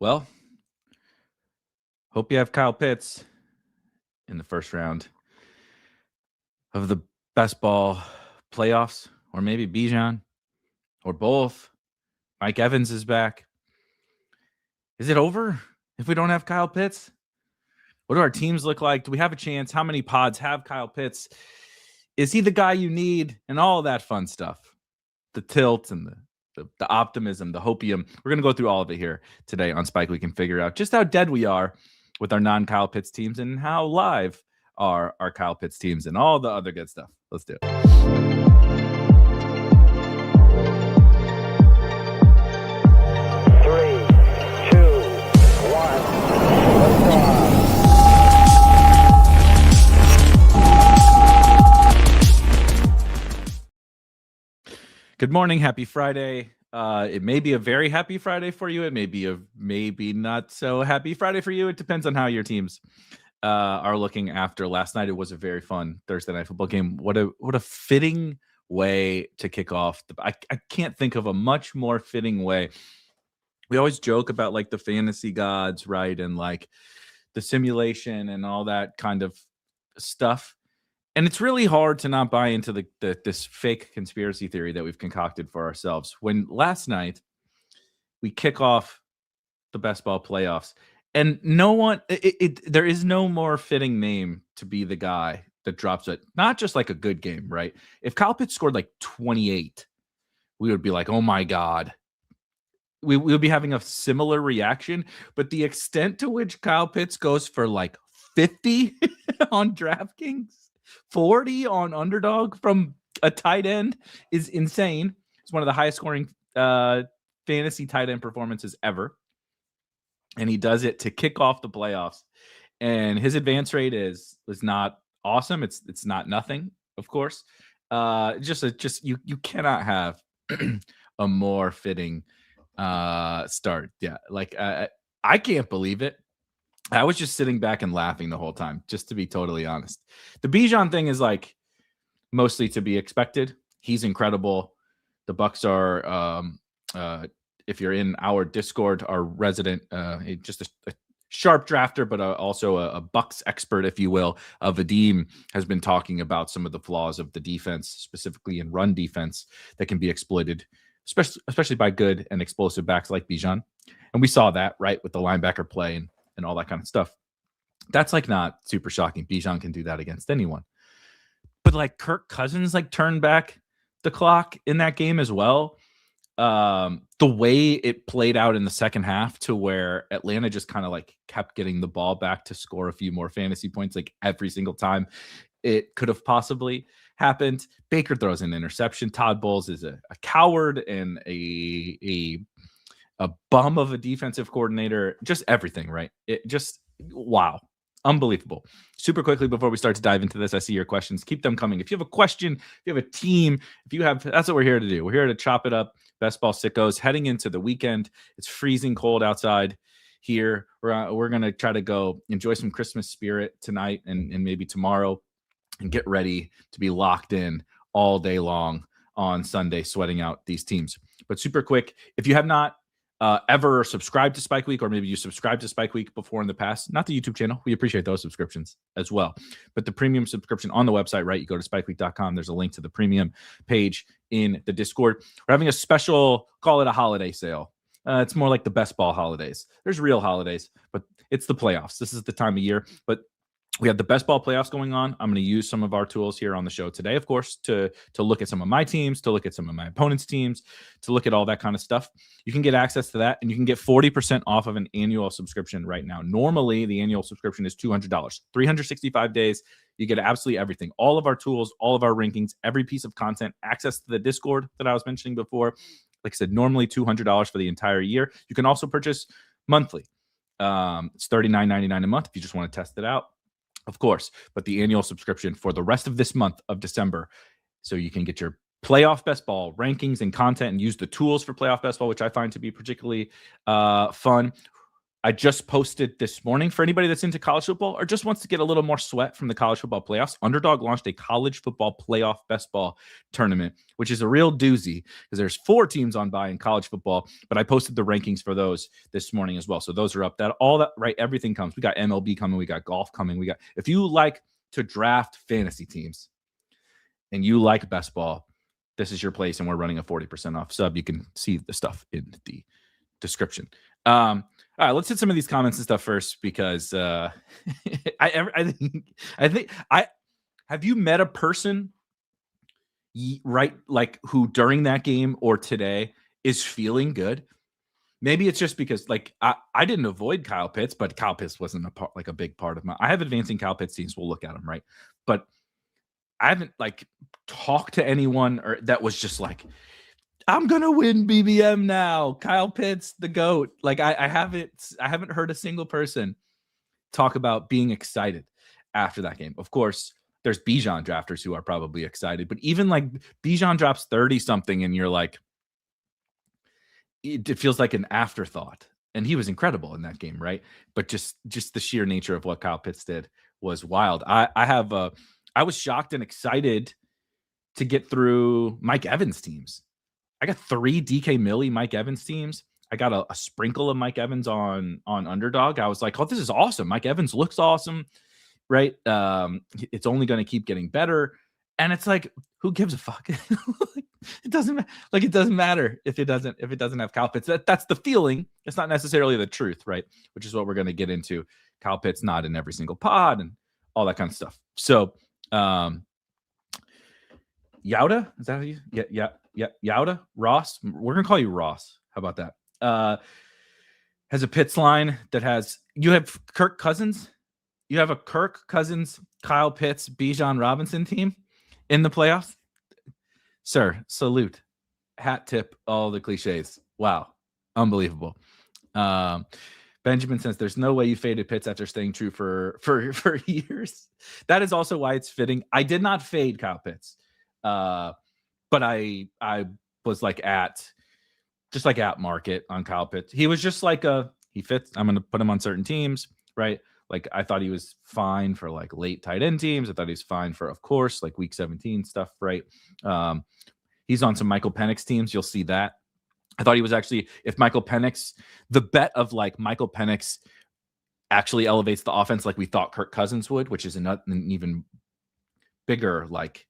Well, hope you have Kyle Pitts in the first round of the best ball playoffs, or maybe Bijan, or both. Mike Evans is back. Is it over if we don't have Kyle Pitts? What do our teams look like? Do we have a chance? How many pods have Kyle Pitts? Is he the guy you need? And all of that fun stuff. The tilt and the optimism, the hopium. We're going to go through all of it here today on Spike Week and figure out just how dead we are with our non-Kyle Pitts teams and how live are our Kyle Pitts teams and all the other good stuff. Let's do it. Good morning. Happy Friday. It may be a very happy Friday for you. It may be a maybe not so happy Friday for you. It depends on how your teams are looking after last night. It was a very fun Thursday night football game. What a fitting way to kick off. I can't think of a much more fitting way. We always joke about like the fantasy gods, right? And like the simulation and all that kind of stuff. And it's really hard to not buy into this fake conspiracy theory that we've concocted for ourselves. When last night we kick off the best ball playoffs, and no one, there is no more fitting name to be the guy that drops it. Not just like a good game, right? If Kyle Pitts scored like 28, we would be like, oh my God. We would be having a similar reaction, but the extent to which Kyle Pitts goes for like 50 on DraftKings, 40 on Underdog from a tight end is insane. It's one of the highest scoring fantasy tight end performances ever. And he does it to kick off the playoffs. And his advance rate is not awesome. It's not nothing, of course. Just you cannot have a more fitting start. Yeah, like I can't believe it. I was just sitting back and laughing the whole time, just to be totally honest. The Bijan thing is like mostly to be expected. He's incredible. The Bucks are, if you're in our Discord, our resident, just a sharp drafter, but also a Bucks expert, if you will. Vadim has been talking about some of the flaws of the defense, specifically in run defense, that can be exploited, especially by good and explosive backs like Bijan. And we saw that, right, with the linebacker play and all that kind of stuff. That's like not super shocking. Bijan can do that against anyone. But like Kirk Cousins like turned back the clock in that game as well. The way it played out in the second half to where Atlanta just kind of like kept getting the ball back to score a few more fantasy points like every single time it could have possibly happened. Baker throws an interception. Todd Bowles is a coward and a bum of a defensive coordinator, just everything, right? It just, wow. Unbelievable. Super quickly before we start to dive into this, I see your questions. Keep them coming. If you have a question, if you have a team, that's what we're here to do. We're here to chop it up. Best ball sickos heading into the weekend. It's freezing cold outside here. We're going to try to go enjoy some Christmas spirit tonight and maybe tomorrow and get ready to be locked in all day long on Sunday, sweating out these teams. But super quick, if you have not ever subscribed to Spike Week, or maybe you subscribed to Spike Week before in the past, not the YouTube channel, we appreciate those subscriptions as well, but the premium subscription on the website, right? You go to spikeweek.com. There's a link to the premium page in the Discord. We're having a special, call it a holiday sale. It's more like the best ball holidays. There's real holidays, but it's the playoffs. This is the time of year, but we have the best ball playoffs going on. I'm going to use some of our tools here on the show today, of course, to look at some of my teams, to look at some of my opponents' teams, to look at all that kind of stuff. You can get access to that, and you can get 40% off of an annual subscription right now. Normally, the annual subscription is $200. 365 days, you get absolutely everything. All of our tools, all of our rankings, every piece of content, access to the Discord that I was mentioning before. Like I said, normally $200 for the entire year. You can also purchase monthly. It's $39.99 a month if you just want to test it out. Of course, but the annual subscription for the rest of this month of December, so you can get your playoff best ball rankings and content and use the tools for playoff best ball, which I find to be particularly fun. I just posted this morning for anybody that's into college football or just wants to get a little more sweat from the college football playoffs. Underdog launched a college football playoff best ball tournament, which is a real doozy because there's 4 teams on bye in college football. But I posted the rankings for those this morning as well. So those are up. Everything comes. We got MLB coming. We got golf coming. If you like to draft fantasy teams and you like best ball, this is your place. And we're running a 40% off sub. You can see the stuff in the description. All right, let's hit some of these comments and stuff first because I think have you met a person like who during that game or today is feeling good? Maybe it's just because like I didn't avoid Kyle Pitts, but Kyle Pitts wasn't a big part of I have advancing Kyle Pitts teams. We'll look at them, right? But I haven't like talked to anyone or that was just like, I'm gonna win BBM now. Kyle Pitts, the GOAT. Like I haven't heard a single person talk about being excited after that game. Of course, there's Bijan drafters who are probably excited, but even like Bijan drops 30 something, and you're like, it feels like an afterthought. And he was incredible in that game, right? But just the sheer nature of what Kyle Pitts did was wild. I was shocked and excited to get through Mike Evans teams. I got 3 DK Millie Mike Evans teams. I got a sprinkle of Mike Evans on Underdog. I was like, oh, this is awesome. Mike Evans looks awesome, right? It's only going to keep getting better. And it's like, who gives a fuck? It doesn't matter if it doesn't have Kyle Pitts. That's the feeling. It's not necessarily the truth, right? Which is what we're going to get into. Kyle Pitts not in every single pod and all that kind of stuff. So, Yauda, is that how you? Yeah, Yauda, Ross. We're gonna call you Ross. How about that? Has a Pitts line that has you have Kirk Cousins. You have a Kirk Cousins, Kyle Pitts, Bijan Robinson team in the playoffs. Sir, salute, hat tip, all the cliches. Wow, unbelievable. Benjamin says there's no way you faded Pitts after staying true for years. That is also why it's fitting. I did not fade Kyle Pitts. But I was like at market on Kyle Pitts. He was just like he fits. I'm going to put him on certain teams, right? Like I thought he was fine for like late tight end teams. I thought he was fine for, of course, like week 17 stuff, right? He's on some Michael Penix teams. You'll see that. I thought he was actually, if Michael Penix, the bet of like Michael Penix actually elevates the offense like we thought Kirk Cousins would, which is an even bigger like,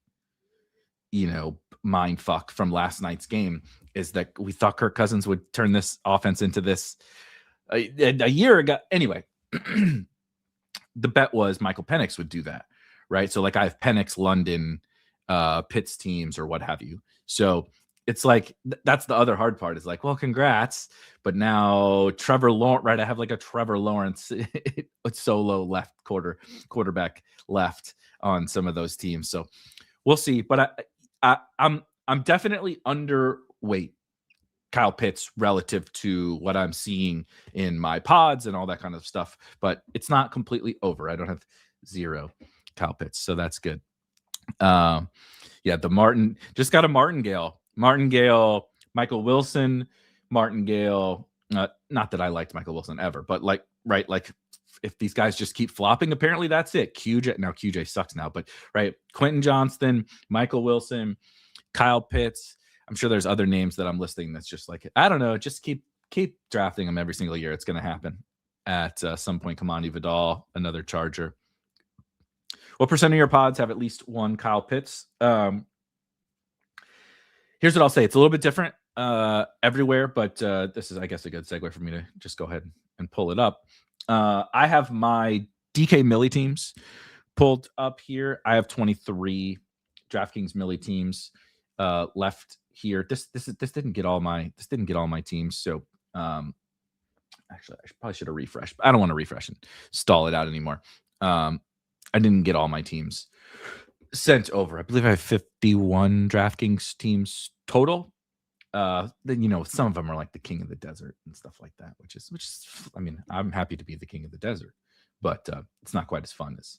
mind fuck from last night's game, is that we thought Kirk Cousins would turn this offense into this a year ago. Anyway, the bet was Michael Penix would do that, right? So like I have Penix, London, Pitts teams or what have you. So it's like that's the other hard part is like, well, congrats, but now Trevor Lawrence, right? I have like a Trevor Lawrence solo left quarterback left on some of those teams. So we'll see, but I'm definitely underweight Kyle Pitts relative to what I'm seeing in my pods and all that kind of stuff, but it's not completely over. I don't have 0 Kyle Pitts, so that's good. The Martin just got a Martingale, Michael Wilson, Martingale. Not that I liked Michael Wilson ever, but like, right, like if these guys just keep flopping, apparently that's it. QJ sucks now, but right. Quentin Johnston, Michael Wilson, Kyle Pitts. I'm sure there's other names that I'm listing that's just like, I don't know, just keep drafting them every single year. It's going to happen at some point. Kamani Vidal, another Charger. What percent of your pods have at least one Kyle Pitts? Here's what I'll say. It's a little bit different everywhere, but this is, I guess, a good segue for me to just go ahead and pull it up. I have my DK Millie teams pulled up here. I have 23 DraftKings Millie teams left here. This didn't get all my teams. So actually I probably should have refreshed, but I don't want to refresh and stall it out anymore. I didn't get all my teams sent over. I believe I have 51 DraftKings teams total. Then some of them are like the king of the desert and stuff like that, which is I mean, I'm happy to be the king of the desert, but it's not quite as fun as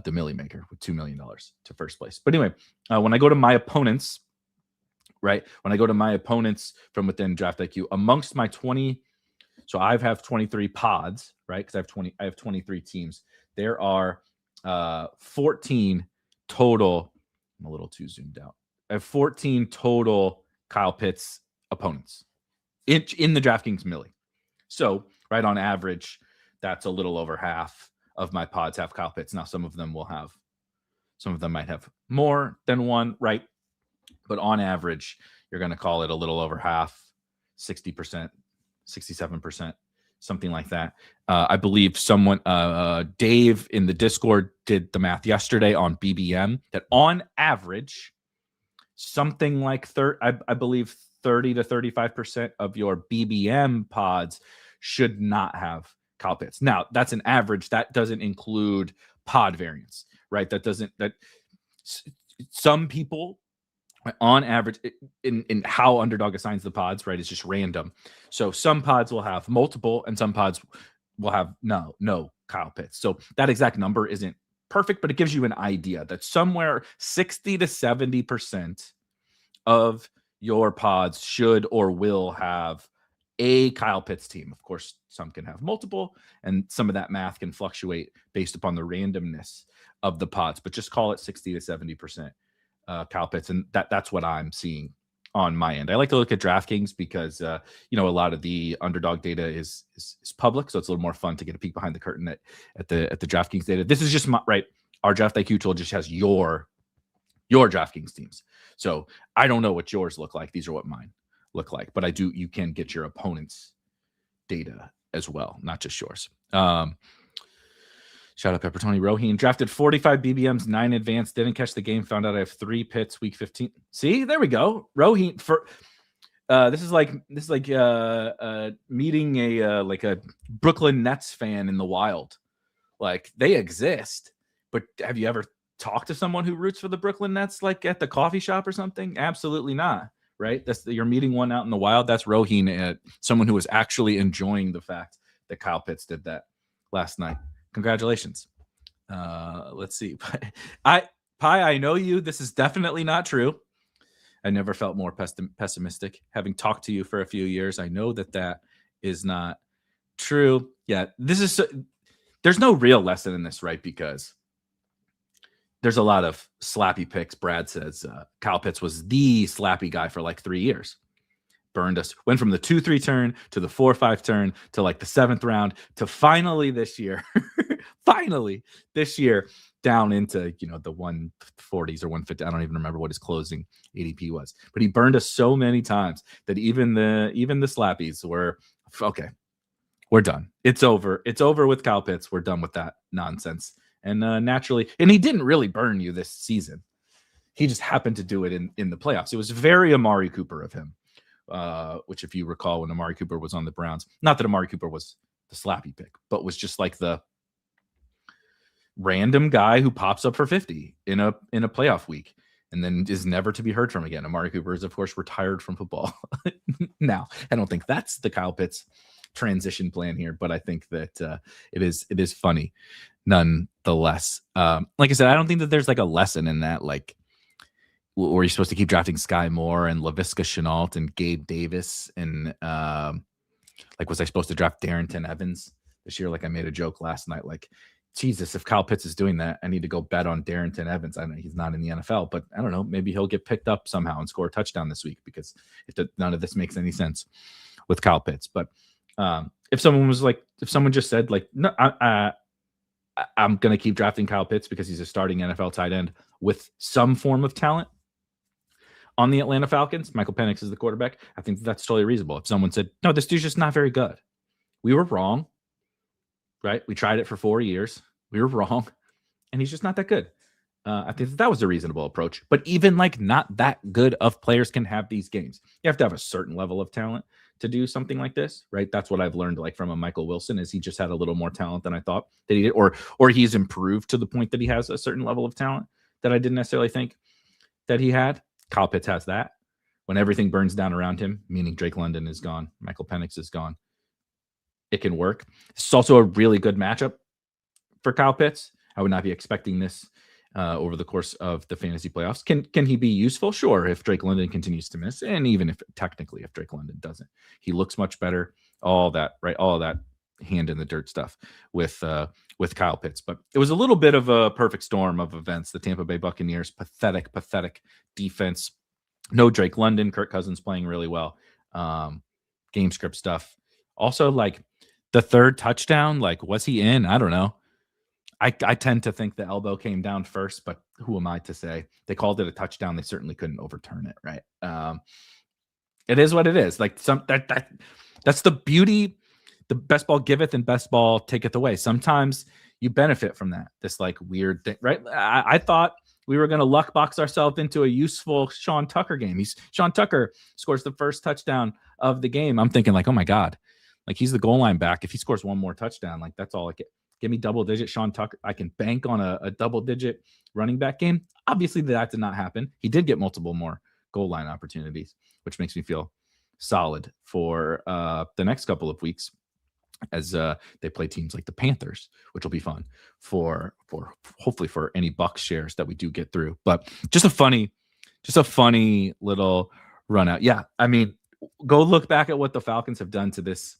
the Millie Maker with $2 million to first place. But anyway, when I go to my opponents, right? When I go to my opponents from within Draft IQ, amongst my 20 So I have 23 pods, right? Because I have 23 teams. There are 14 total. I'm a little too zoomed out. I have 14 total Kyle Pitts opponents in the DraftKings Millie. So right on average, that's a little over half of my pods have Kyle Pitts. Now some of them might have more than one, right? But on average, you're going to call it a little over half, 60%, 67%, something like that. I believe someone, Dave in the Discord, did the math yesterday on BBM that on average, something like I believe 30 to 35% of your BBM pods should not have Kyle Pitts. Now, that's an average. That doesn't include pod variance, right? That some people on average in how Underdog assigns the pods, right? It's just random. So some pods will have multiple and some pods will have no Kyle Pitts. So that exact number isn't perfect, but it gives you an idea that somewhere 60 to 70% of your pods should or will have a Kyle Pitts team. Of course, some can have multiple, and some of that math can fluctuate based upon the randomness of the pods, but just call it 60 to 70% Kyle Pitts, and that's what I'm seeing on my end. I like to look at DraftKings because a lot of the Underdog data is public, so it's a little more fun to get a peek behind the curtain at the DraftKings data. This is just right. Our Draft IQ tool just has your DraftKings teams, so I don't know what yours look like. These are what mine look like, but you can get your opponent's data as well, not just yours. Shout out Pepper Tony Roheen. Drafted 45 BBMs, 9 advanced. Didn't catch the game. Found out I have 3 Pitts week 15. See, there we go. Roheen for this is like meeting a Brooklyn Nets fan in the wild. Like, they exist, but have you ever talked to someone who roots for the Brooklyn Nets, like at the coffee shop or something? Absolutely not. Right? You're meeting one out in the wild. That's Roheen, someone who was actually enjoying the fact that Kyle Pitts did that last night. Congratulations. Let's see. I know you. This is definitely not true. I never felt more pessimistic. Having talked to you for a few years, I know that is not true. Yeah, there's no real lesson in this, right? Because there's a lot of slappy picks. Brad says Kyle Pitts was the slappy guy for like 3 years. Burned us, went from the 2-3 turn to the 4-5 turn to like the 7th round to finally this year down into the 140s or 150. I don't even remember what his closing ADP was, but he burned us so many times that even the slappies were okay. We're done. It's over with Kyle Pitts. We're done with that nonsense. And naturally, and he didn't really burn you this season. He just happened to do it in the playoffs. It was very Amari Cooper of him. Which, if you recall, when Amari Cooper was on the Browns, not that Amari Cooper was the slappy pick, but was just like the random guy who pops up for 50 in a playoff week and then is never to be heard from again. Amari Cooper is, of course, retired from football. Now, I don't think that's the Kyle Pitts transition plan here, but I think that it is funny nonetheless. Like I said, I don't think that there's like a lesson in that, like, were you supposed to keep drafting Sky Moore and Laviska Shenault and Gabe Davis? And was I supposed to draft Darrington Evans this year? Like, I made a joke last night, like, Jesus, if Kyle Pitts is doing that, I need to go bet on Darrington Evans. I know he's not in the NFL, but I don't know. Maybe he'll get picked up somehow and score a touchdown this week, because none of this makes any sense with Kyle Pitts. But if someone just said, like, no, I'm going to keep drafting Kyle Pitts because he's a starting NFL tight end with some form of talent on the Atlanta Falcons, Michael Penix is the quarterback, I think that's totally reasonable. If someone said, no, this dude's just not very good, we were wrong, right? We tried it for 4 years. We were wrong, and he's just not that good. I think that was a reasonable approach. But even like not that good of players can have these games. You have to have a certain level of talent to do something like this, right? That's what I've learned, like from a Michael Wilson, is he just had a little more talent than I thought that he did, or he's improved to the point that he has a certain level of talent that I didn't necessarily think that he had. Kyle Pitts has that. When everything burns down around him, meaning Drake London is gone, Michael Penix is gone, it can work. It's also a really good matchup for Kyle Pitts. I would not be expecting this over the course of the fantasy playoffs. Can he be useful? Sure, if Drake London continues to miss, and even if Drake London doesn't. He looks much better. all that, right? All of that hand in the dirt stuff with Kyle Pitts. But it was a little bit of a perfect storm of events. The Tampa Bay Buccaneers, pathetic defense. No Drake London, Kirk Cousins playing really well. Game script stuff. Also, like the third touchdown, like was he in? I don't know. I tend to think the elbow came down first, but who am I to say? They called it a touchdown. They certainly couldn't overturn it, right? It is what it is. Like that's the beauty. The best ball giveth and best ball taketh away. Sometimes you benefit from that. This like weird thing, right? I thought we were going to luck box ourselves into a useful Sean Tucker game. Sean Tucker scores the first touchdown of the game. I'm thinking like, oh my God, like he's the goal line back. If he scores one more touchdown, like that's all I get. Give me double digit Sean Tucker. I can bank on a double digit running back game. Obviously that did not happen. He did get multiple more goal line opportunities, which makes me feel solid for the next couple of weeks as they play teams like the Panthers, which will be fun for hopefully for any Bucs shares that we do get through. But just a funny little run out. Yeah, I mean, go look back at what the Falcons have done to this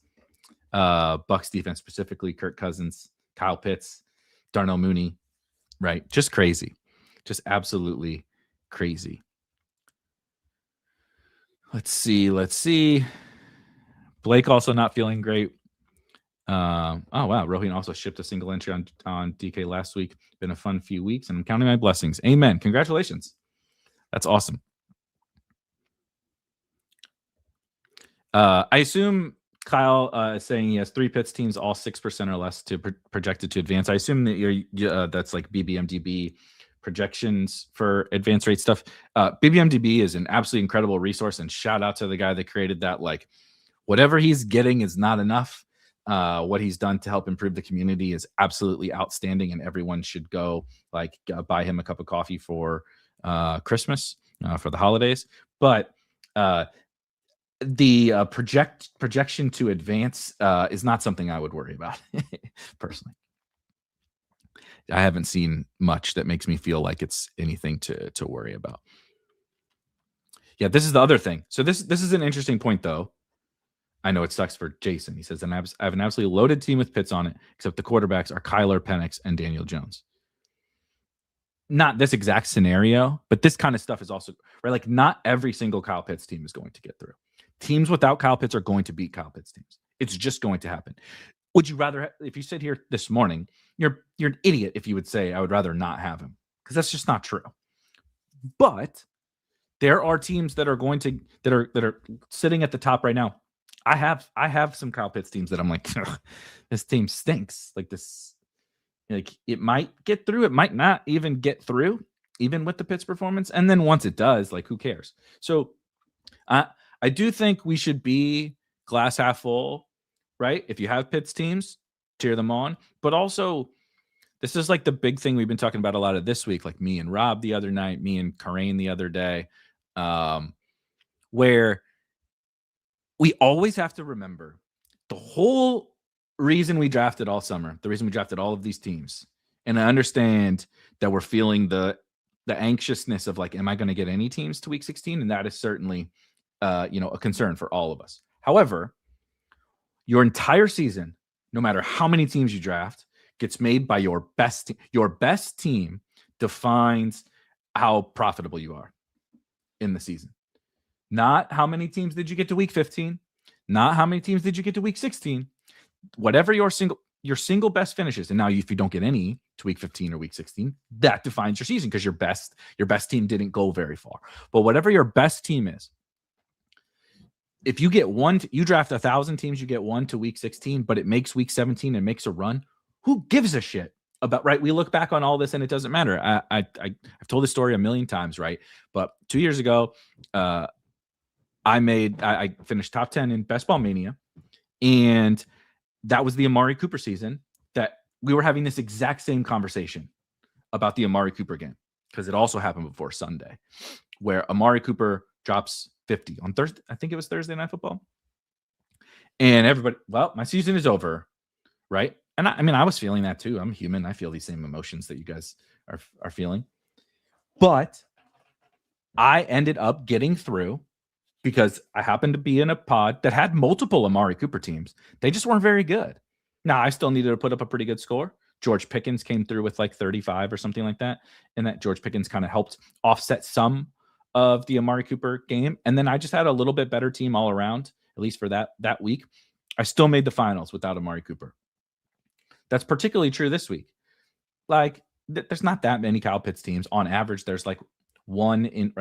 Bucs defense, specifically Kirk Cousins, Kyle Pitts, Darnell Mooney, right? Just crazy. Just absolutely crazy. Let's see. Blake also not feeling great. Oh wow, Rohin also shipped a single entry on DK last week. Been a fun few weeks, and I'm counting my blessings. Amen. Congratulations. That's awesome. I assume Kyle is saying he has 3 Pitts teams, all 6% or less to projected to advance. I assume that that's like BBMDB projections for advance rate stuff. BBMDB is an absolutely incredible resource, and shout out to the guy that created that. Like, whatever he's getting is not enough. What he's done to help improve the community is absolutely outstanding, and everyone should go buy him a cup of coffee for Christmas, for the holidays. But the projection to advance is not something I would worry about personally. I haven't seen much that makes me feel like it's anything to worry about. Yeah, this is the other thing. So this is an interesting point, though. I know it sucks for Jason. He says, I have an absolutely loaded team with Pitts on it, except the quarterbacks are Kyler, Penix, and Daniel Jones. Not this exact scenario, but this kind of stuff is also, right? Like, not every single Kyle Pitts team is going to get through. Teams without Kyle Pitts are going to beat Kyle Pitts teams. It's just going to happen. Would you rather, if you sit here this morning, you're an idiot if you would say, I would rather not have him, because that's just not true. But there are teams that are going to, that are sitting at the top right now. I have some Kyle Pitts teams that I'm like, this team stinks. Like this, like it might get through, it might not even get through, even with the Pitts performance. And then once it does, like, who cares? So I do think we should be glass half full, right? If you have Pitts teams, cheer them on. But also, this is like the big thing we've been talking about a lot of this week, like me and Rob the other night, me and Karain the other day, where we always have to remember the whole reason we drafted all summer, the reason we drafted all of these teams. And I understand that we're feeling the anxiousness of like, am I going to get any teams to week 16? And that is certainly, a concern for all of us. However, your entire season, no matter how many teams you draft, gets made by your best team. Your best team defines how profitable you are in the season. Not how many teams did you get to week 15, not how many teams did you get to week 16. Whatever your single best finishes, and now if you don't get any to week 15 or week 16, that defines your season, because your best team didn't go very far. But whatever your best team is, if you get one, you draft 1,000 teams, you get one to week 16, but it makes week 17 and makes a run. Who gives a shit about, right? We look back on all this and it doesn't matter. I've told this story a million times, right? But 2 years ago, I finished top 10 in Best Ball Mania, and that was the Amari Cooper season that we were having this exact same conversation about the Amari Cooper game, because it also happened before Sunday, where Amari Cooper drops 50 on Thursday. I think it was Thursday Night Football. And everybody, well, my season is over, right? And I was feeling that too. I'm human. I feel these same emotions that you guys are feeling. But I ended up getting through because I happened to be in a pod that had multiple Amari Cooper teams. They just weren't very good. Now, I still needed to put up a pretty good score. George Pickens came through with like 35 or something like that. And that George Pickens kind of helped offset some of the Amari Cooper game. And then I just had a little bit better team all around, at least for that week. I still made the finals without Amari Cooper. That's particularly true this week. Like, there's not that many Kyle Pitts teams. On average, there's like one in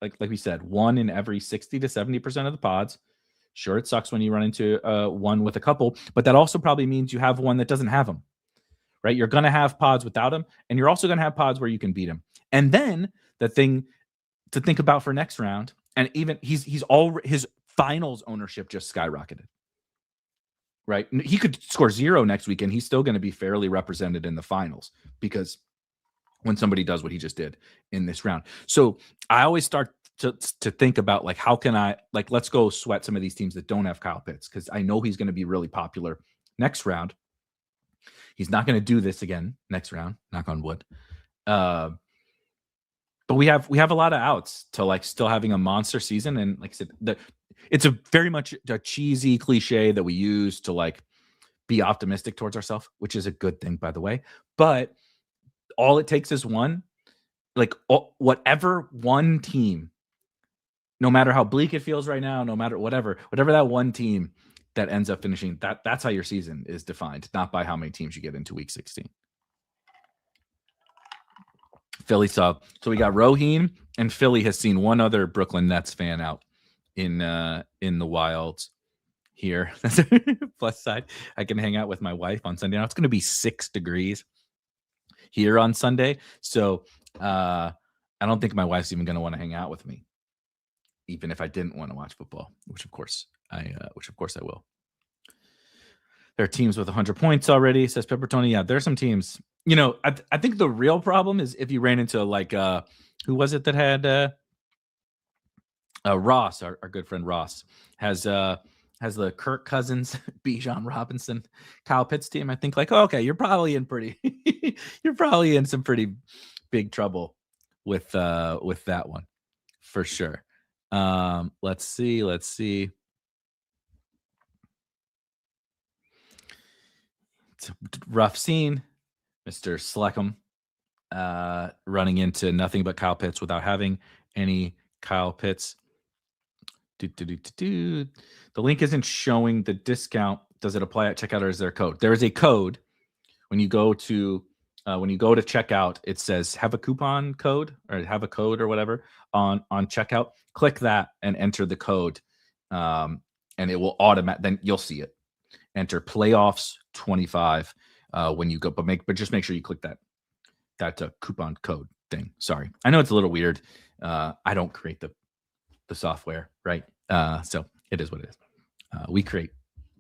like we said, one in every 60 to 70% of the pods. Sure, it sucks when you run into one with a couple, but that also probably means you have one that doesn't have them, right? You're going to have pods without them, and you're also going to have pods where you can beat them. And then the thing to think about for next round, and even he's all his finals ownership just skyrocketed, right? He could score 0 next week, and he's still going to be fairly represented in the finals because when somebody does what he just did in this round. So I always start to think about like, how can I, like, let's go sweat some of these teams that don't have Kyle Pitts, because I know he's going to be really popular next round. He's not going to do this again next round, knock on wood. But we have a lot of outs to like still having a monster season. And like I said, it's a very much a cheesy cliche that we use to like be optimistic towards ourselves, which is a good thing, by the way. But all it takes is one, like whatever one team, no matter how bleak it feels right now, no matter whatever that one team that ends up finishing, that's how your season is defined, not by how many teams you get into week 16. Philly saw, so we got Roheen, and Philly has seen one other Brooklyn Nets fan out in the wilds here. Plus side, I can hang out with my wife on Sunday. Now it's going to be 6 degrees here on Sunday, so I don't think my wife's even going to want to hang out with me, even if I didn't want to watch football, which of course I will. There are teams with 100 points already, says Pepper Tony. Yeah, there's some teams. You know, I think the real problem is if you ran into like who was it that had Ross, our good friend Ross, has the Kirk Cousins, Bijan Robinson, Kyle Pitts team. I think like, oh, okay, you're probably in some pretty big trouble with that one for sure. Let's see. It's a rough scene. Mr. Sleckham running into nothing but Kyle Pitts without having any Kyle Pitts. The link isn't showing the discount. Does it apply at checkout, or is there a code? There is a code. When you go to checkout, it says have a coupon code or have a code or whatever on checkout. Click that and enter the code, and it will then you'll see it. Enter playoffs 25 when you go, but just make sure you click that coupon code thing. Sorry, I know it's a little weird. I don't create the software, right? So it is what it is. We create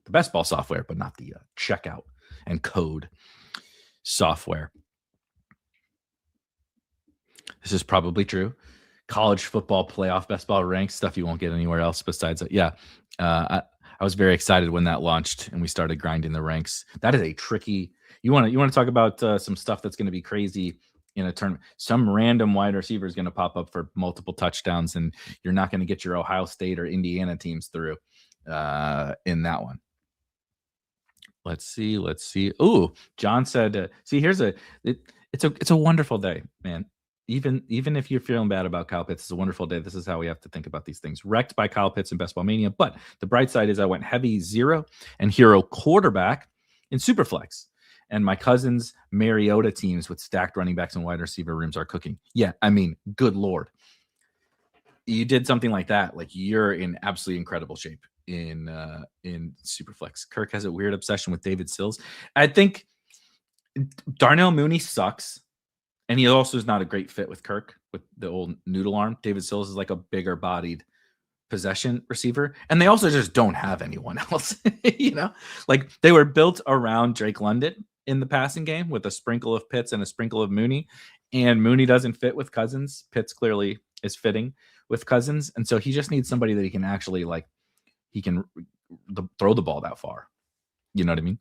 the best ball software, but not the checkout and code software. This is probably true. College football playoff best ball ranks, stuff you won't get anywhere else besides that. Yeah. I was very excited when that launched and we started grinding the ranks. That is a tricky. You want to talk about some stuff that's going to be crazy in a tournament. Some random wide receiver is going to pop up for multiple touchdowns, and you're not going to get your Ohio State or Indiana teams through in that one. Let's see. Oh, John said, see, it's a wonderful day, man. Even if you're feeling bad about Kyle Pitts, it's a wonderful day. This is how we have to think about these things. Wrecked by Kyle Pitts in Best Ball Mania, but the bright side is I went heavy 0 and hero quarterback in Superflex. And my cousin's Mariota teams with stacked running backs and wide receiver rooms are cooking. Yeah, I mean, good Lord. You did something like that, like you're in absolutely incredible shape in Superflex. Kirk has a weird obsession with David Sills. I think Darnell Mooney sucks. And he also is not a great fit with Kirk with the old noodle arm. David Sills is like a bigger bodied possession receiver. And they also just don't have anyone else, like they were built around Drake London in the passing game with a sprinkle of Pitts and a sprinkle of Mooney. And Mooney doesn't fit with Cousins. Pitts clearly is fitting with Cousins. And so he just needs somebody that he can actually he can throw the ball that far. You know what I mean?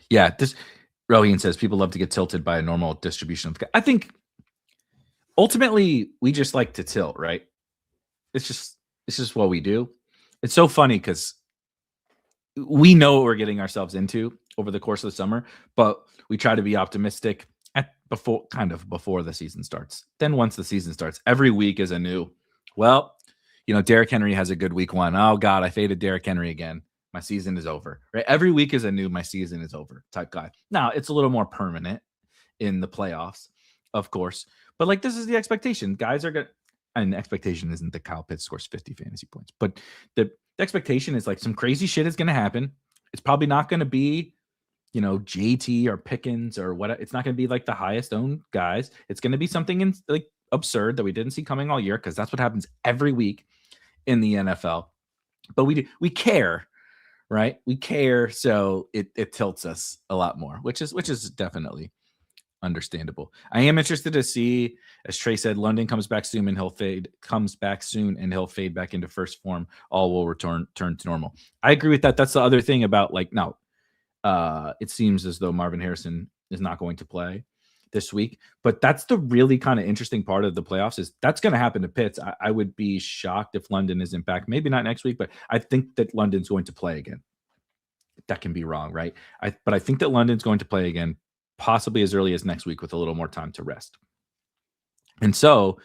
Yeah, this Roheen says people love to get tilted by a normal distribution. I think ultimately we just like to tilt, right? It's just what we do. It's so funny because we know what we're getting ourselves into over the course of the summer, but we try to be optimistic before the season starts. Then once the season starts, every week is a new, well, Derrick Henry has a good week one. Oh God, I faded Derrick Henry again. My season is over. Right? Every week is a new, my season is over type guy. Now it's a little more permanent in the playoffs, of course. But like this is the expectation. Guys are gonna, and the expectation isn't that Kyle Pitts scores 50 fantasy points, but the expectation is like some crazy shit is gonna happen. It's probably not gonna be, JT or Pickens or what. It's not gonna be like the highest owned guys. It's gonna be something like absurd that we didn't see coming all year, because that's what happens every week in the NFL. But we care, right? We care, so it tilts us a lot more, which is definitely understandable. I am interested to see, as Trey said, London comes back soon and he'll fade back into first form. All will turn to normal. I agree with that. That's the other thing about now. It seems as though Marvin Harrison is not going to play this week, but that's the really kind of interesting part of the playoffs is that's going to happen to Pitts. I would be shocked if London isn't back. Maybe not next week, but I think that London's going to play again. That can be wrong, right? But I think that London's going to play again, possibly as early as next week with a little more time to rest. And so,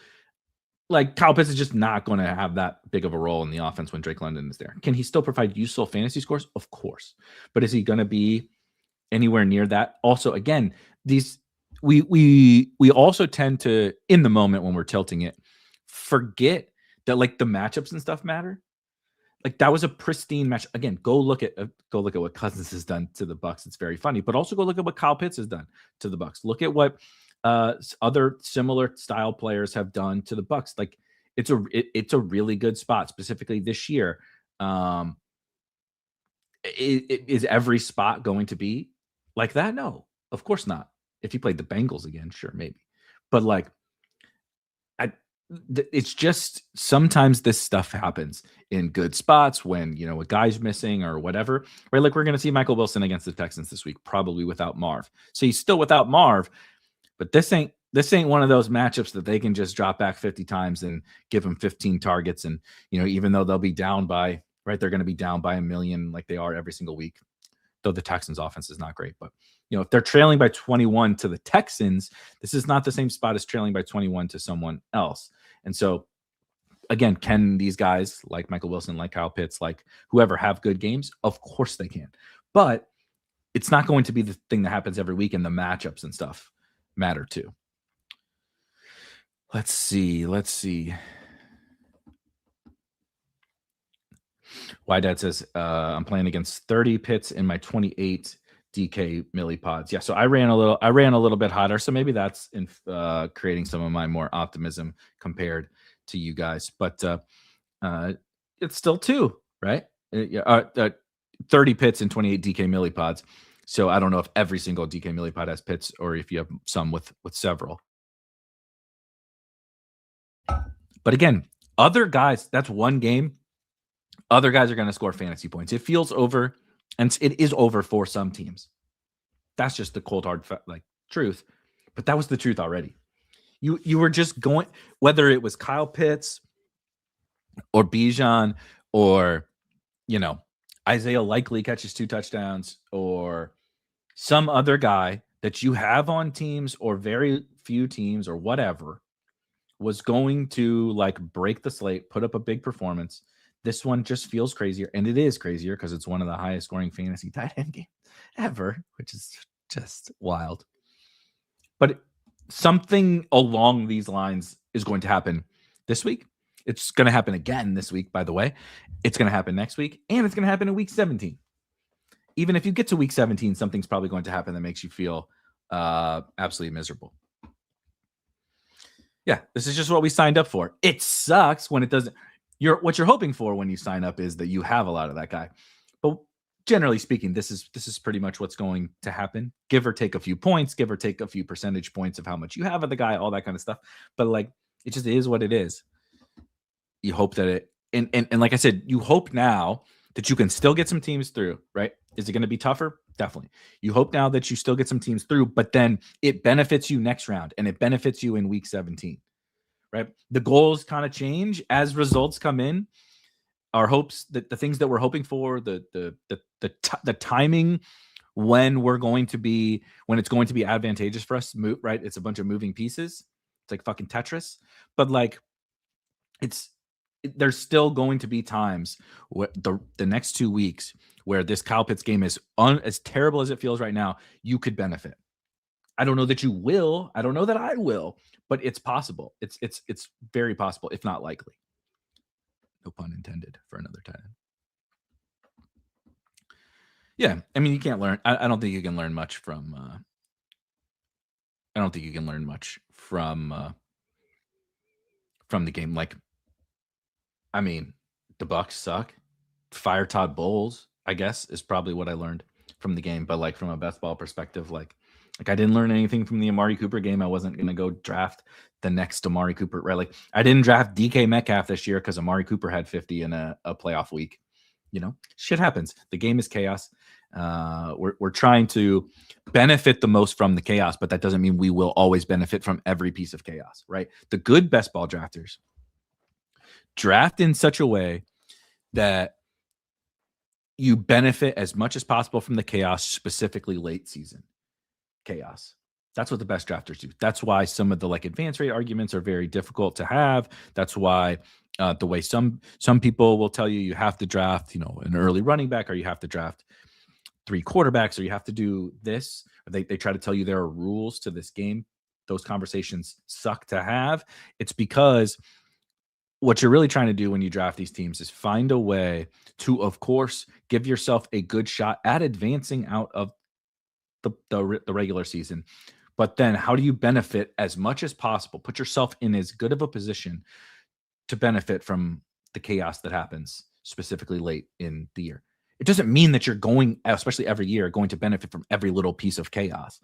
Kyle Pitts is just not going to have that big of a role in the offense when Drake London is there. Can he still provide useful fantasy scores? Of course. But is he going to be anywhere near that? Also, again, we also tend to, in the moment when we're tilting it, forget that the matchups and stuff matter. That was a pristine match. Again, go look at what Cousins has done to the Bucs. It's very funny, but also go look at what Kyle Pitts has done to the Bucs. Look at what other similar style players have done to the Bucs. It's a really good spot, specifically this year. Is every spot going to be like that? No, of course not. If you played the Bengals again, sure, maybe. But it's just sometimes this stuff happens in good spots when a guy's missing or whatever, right? We're going to see Michael Wilson against the Texans this week, probably without Marv. So he's still without Marv, but this ain't one of those matchups that they can just drop back 50 times and give him 15 targets. And even though they'll be down by, right, they're going to be down by 1 million like they are every single week, though the Texans offense is not great. But if they're trailing by 21 to the Texans, this is not the same spot as trailing by 21 to someone else. And so, again, can these guys like Michael Wilson, like Kyle Pitts, like whoever have good games? Of course they can. But it's not going to be the thing that happens every week, and the matchups and stuff matter too. Let's see. Y Dad says, I'm playing against 30 Pitts in my 28 DK millipods. Yeah, so I ran a little bit hotter, so maybe that's in creating some of my more optimism compared to you guys. But it's still 2, right? 30 Pitts and 28 DK millipods. So I don't know if every single DK millipod has Pitts or if you have some with several. But again, other guys, that's one game. Other guys are going to score fantasy points. It feels over. And it is over for some teams. That's just the cold, hard, truth. But that was the truth already. You were just going, whether it was Kyle Pitts or Bijan or, Isaiah Likely catches 2 touchdowns or some other guy that you have on teams or very few teams or whatever was going to break the slate, put up a big performance. This one just feels crazier, and it is crazier because it's one of the highest scoring fantasy tight end games ever, which is just wild. But something along these lines is going to happen this week. It's going to happen again this week, by the way. It's going to happen next week, and it's going to happen in week 17. Even if you get to week 17, something's probably going to happen that makes you feel absolutely miserable. Yeah, this is just what we signed up for. It sucks when it doesn't. What you're hoping for when you sign up is that you have a lot of that guy. But generally speaking, this is pretty much what's going to happen. Give or take a few points, give or take a few percentage points of how much you have of the guy, all that kind of stuff. But it just is what it is. You hope that it and like I said, you hope now that you can still get some teams through, right? Is it going to be tougher? Definitely. You hope now that you still get some teams through, but then it benefits you next round and it benefits you in week 17. right? The goals kind of change as results come in. Our hopes, that the things that we're hoping for, the timing when it's going to be advantageous for us to move, right? It's a bunch of moving pieces. It's like fucking Tetris, but like there's still going to be times where the next 2 weeks where this Kyle Pitts game is as terrible as it feels right now, you could benefit. I don't know that you will. I don't know that I will, but it's possible. It's very possible, if not likely. No pun intended for another tight end. Yeah, I mean, you can't learn. I don't think you can learn much from. I don't think you can learn much from the game. Like, I mean, the Bucs suck. Fire Todd Bowles, I guess, is probably what I learned from the game. But like from a best ball perspective, like I didn't learn anything from the Amari Cooper game. I wasn't gonna go draft the next Amari Cooper, right? Like I didn't draft DK Metcalf this year because Amari Cooper had 50 in a playoff week. You know, shit happens. The game is chaos. We're trying to benefit the most from the chaos, but that doesn't mean we will always benefit from every piece of chaos, right? The good best ball drafters draft in such a way that you benefit as much as possible from the chaos, specifically late season chaos. That's what the best drafters do. That's why some of the like advance rate arguments are very difficult to have. That's why the way some people will tell you have to draft, you know, an early running back, or you have to draft 3 quarterbacks, or you have to do this. They try to tell you there are rules to this game. Those conversations suck to have. It's because what you're really trying to do when you draft these teams is find a way to, of course, give yourself a good shot at advancing out of the regular season. But then how do you benefit as much as possible? Put yourself in as good of a position to benefit from the chaos that happens specifically late in the year. It doesn't mean that you're going, especially every year, going to benefit from every little piece of chaos,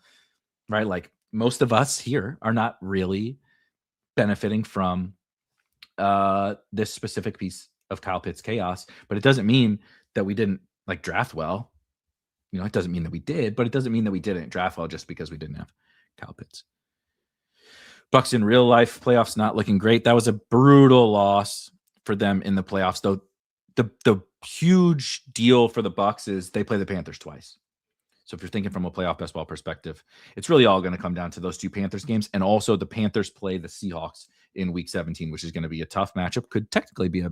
right? Like most of us here are not really benefiting from this specific piece of Kyle Pitts chaos, but it doesn't mean that we didn't like draft well. You know, it doesn't mean that we did, but it doesn't mean that we didn't draft well just because we didn't have Kyle Pitts. Bucs in real life playoffs not looking great. That was a brutal loss for them in the playoffs, though. The huge deal for the Bucs is they play the Panthers twice. So if you're thinking from a playoff best ball perspective, it's really all going to come down to those 2 Panthers games. And also the Panthers play the Seahawks in week 17, which is going to be a tough matchup. Could technically be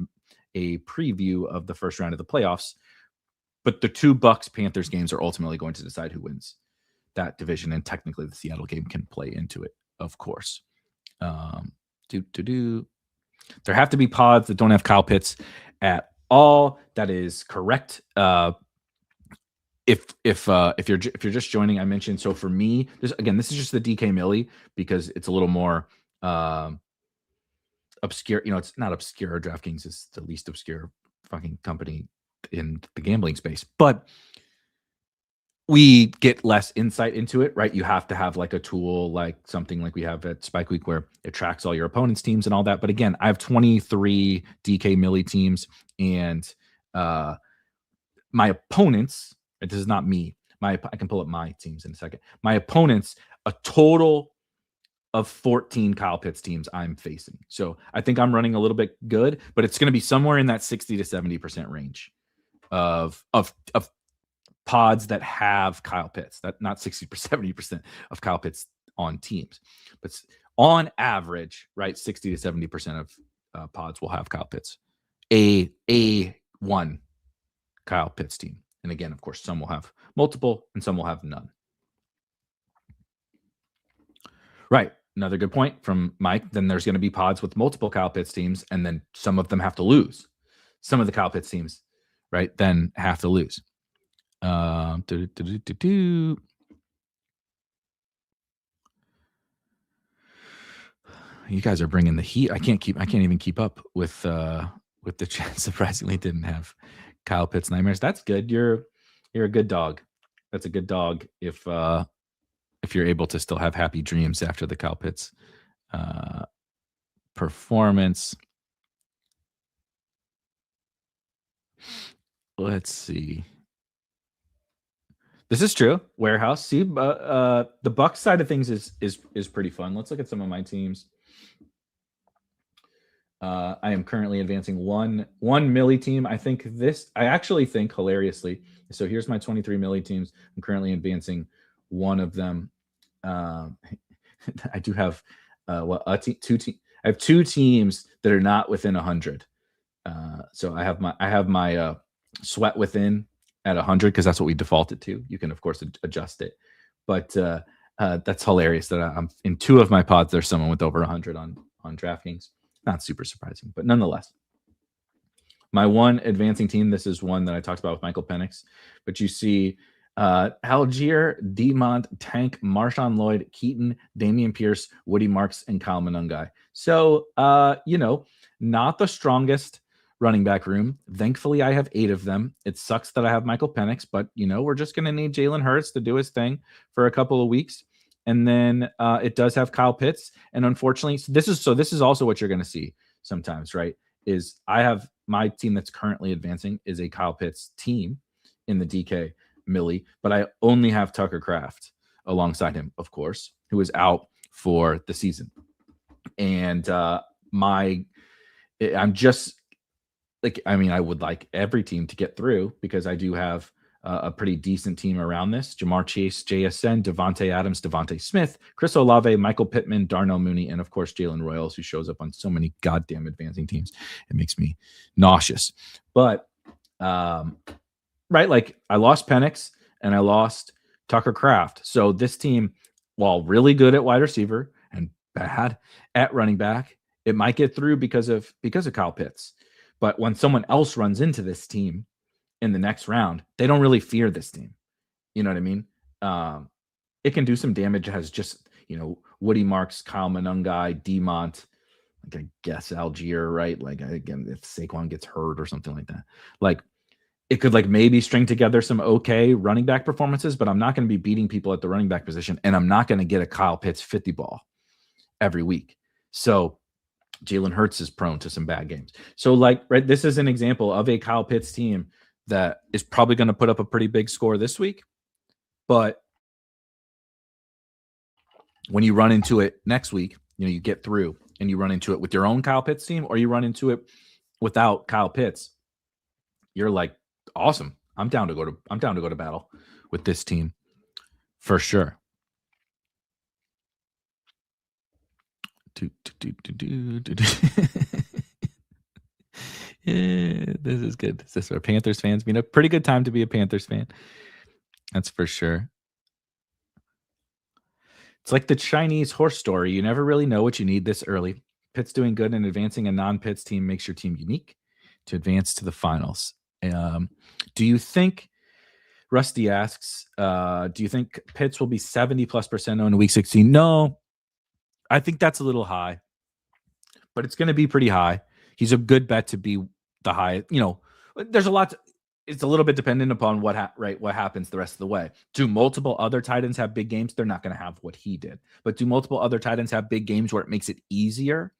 a preview of the first round of the playoffs. But the 2 Bucs-Panthers games are ultimately going to decide who wins that division. And technically the Seattle game can play into it, of course. There have to be pods that don't have Kyle Pitts at all. That is correct. If you're just joining, I mentioned, so for me, this is just the DK Millie because it's a little more obscure. You know, it's not obscure. DraftKings is the least obscure fucking company in the gambling space, but we get less insight into it, right? You have to have like a tool, like something like we have at Spike Week where it tracks all your opponent's teams and all that. But again, I have 23 DK Millie teams, and my opponents, this is not me. I can pull up my teams in a second. My opponents, a total of 14 Kyle Pitts teams I'm facing. So I think I'm running a little bit good, but it's going to be somewhere in that 60 to 70% range of pods that have Kyle Pitts. That not 60 or 70% of Kyle Pitts on teams, but on average, right, 60 to 70% of pods will have Kyle Pitts. A one Kyle Pitts team. And again, of course, some will have multiple and some will have none. Right. Another good point from Mike. Then there's going to be pods with multiple Kyle Pitts teams, and then some of them have to lose. Some of the Kyle Pitts teams, right, then have to lose. You guys are bringing the heat. I can't even keep up with the chat. Surprisingly, didn't have Kyle Pitts nightmares. That's good. You're a good dog. That's a good dog if you're able to still have happy dreams after the Kyle Pitts performance. Let's see. This is true. Warehouse. See, the Bucs side of things is pretty fun. Let's look at some of my teams. I am currently advancing one milli team. I actually think hilariously. So here's my 23 milli teams. I'm currently advancing one of them. I do have I have two teams that are not within 100. So I have my sweat within at 100 because that's what we defaulted to. You can of course adjust it, but that's hilarious that I'm in two of my pods. There's someone with over 100 on DraftKings. Not super surprising, but nonetheless. My one advancing team, this is one that I talked about with Michael Penix, but you see Algier, Demont, Tank, Marshawn Lloyd, Keaton, Damian Pierce, Woody Marks, and Kyle Manungai. So, not the strongest running back room. Thankfully, I have 8 of them. It sucks that I have Michael Penix, but, we're just going to need Jalen Hurts to do his thing for a couple of weeks. And then it does have Kyle Pitts. And unfortunately, this is also what you're going to see sometimes, right? Is I have my team that's currently advancing is a Kyle Pitts team in the DK Millie, but I only have Tucker Kraft alongside him, of course, who is out for the season. And I'm just like, I would like every team to get through because I do have a pretty decent team around this. Jamar Chase, JSN, Devontae Adams, Devontae Smith, Chris Olave, Michael Pittman, Darnell Mooney, and of course, Jalen Royals, who shows up on so many goddamn advancing teams. It makes me nauseous. But, right, like I lost Penix and I lost Tucker Kraft. So this team, while really good at wide receiver and bad at running back, it might get through because of Kyle Pitts. But when someone else runs into this team in the next round, they don't really fear this team. You know what I mean? It can do some damage. It has just, Woody Marks, Kyle Manungai, Demont, like I guess Algier, right? Like again, if Saquon gets hurt or something like that, like it could like maybe string together some okay running back performances, but I'm not going to be beating people at the running back position, and I'm not going to get a Kyle Pitts 50 ball every week. So Jalen Hurts is prone to some bad games. So like, right, this is an example of a Kyle Pitts team that is probably going to put up a pretty big score this week. But when you run into it next week, you get through and you run into it with your own Kyle Pitts team, or you run into it without Kyle Pitts, you're like, awesome. I'm down to go to battle with this team for sure. Yeah, this is good. Is this where Panthers fans mean? A pretty good time to be a Panthers fan. That's for sure. It's like the Chinese horse story. You never really know what you need this early. Pitt's doing good and advancing a non-Pitts team makes your team unique to advance to the finals. Do you think, Rusty asks, do you think Pitts will be 70+% owned in week 16? No, I think that's a little high, but it's going to be pretty high. He's a good bet to be the high. There's a lot. It's a little bit dependent upon what happens the rest of the way. Do multiple other tight ends have big games? They're not going to have what he did. But do multiple other tight ends have big games where it makes it easier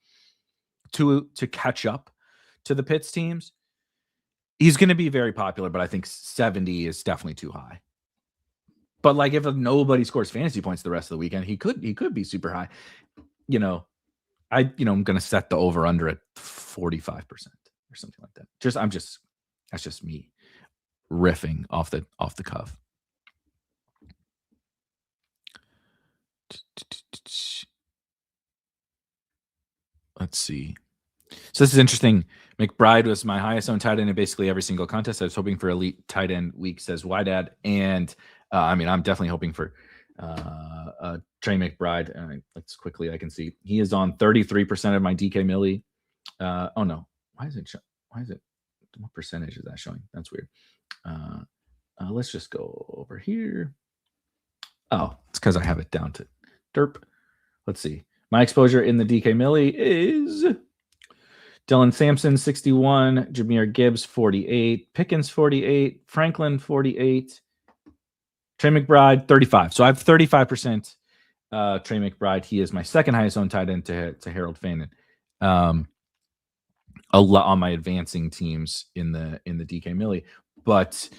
to catch up to the Pitts teams? He's going to be very popular, but I think 70 is definitely too high. But like if nobody scores fantasy points the rest of the weekend, he could be super high. I'm going to set the over under at 45% or something like that. That's just me riffing off the cuff. Let's see. So this is interesting. McBride was my highest owned tight end in basically every single contest. I was hoping for elite tight end week, says Wydad. And I'm definitely hoping for Trey McBride. Let's quickly, I can see he is on 33% of my DK Millie. Oh no, why is it? What percentage is that showing? That's weird. Let's just go over here. Oh, it's because I have it down to derp. Let's see. My exposure in the DK Millie is Dylan Sampson, 61, Jahmyr Gibbs, 48, Pickens, 48, Franklin, 48, Trey McBride, 35. So I have 35% Trey McBride. He is my second highest owned tight end to Harold Fannin. A lot on my advancing teams in the DK Millie. But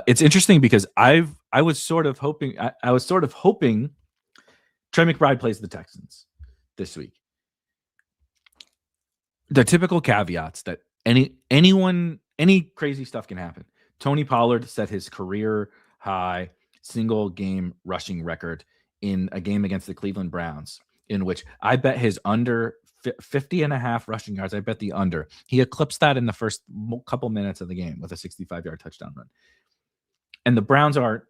it's interesting because I was sort of hoping Trey McBride plays the Texans this week. the typical caveats that any crazy stuff can happen. Tony Pollard set his career high single game rushing record in a game against the Cleveland Browns, in which I bet his under 50 and a half rushing yards. I bet the under. He eclipsed that in the first couple minutes of the game with a 65-yard touchdown run. And the Browns are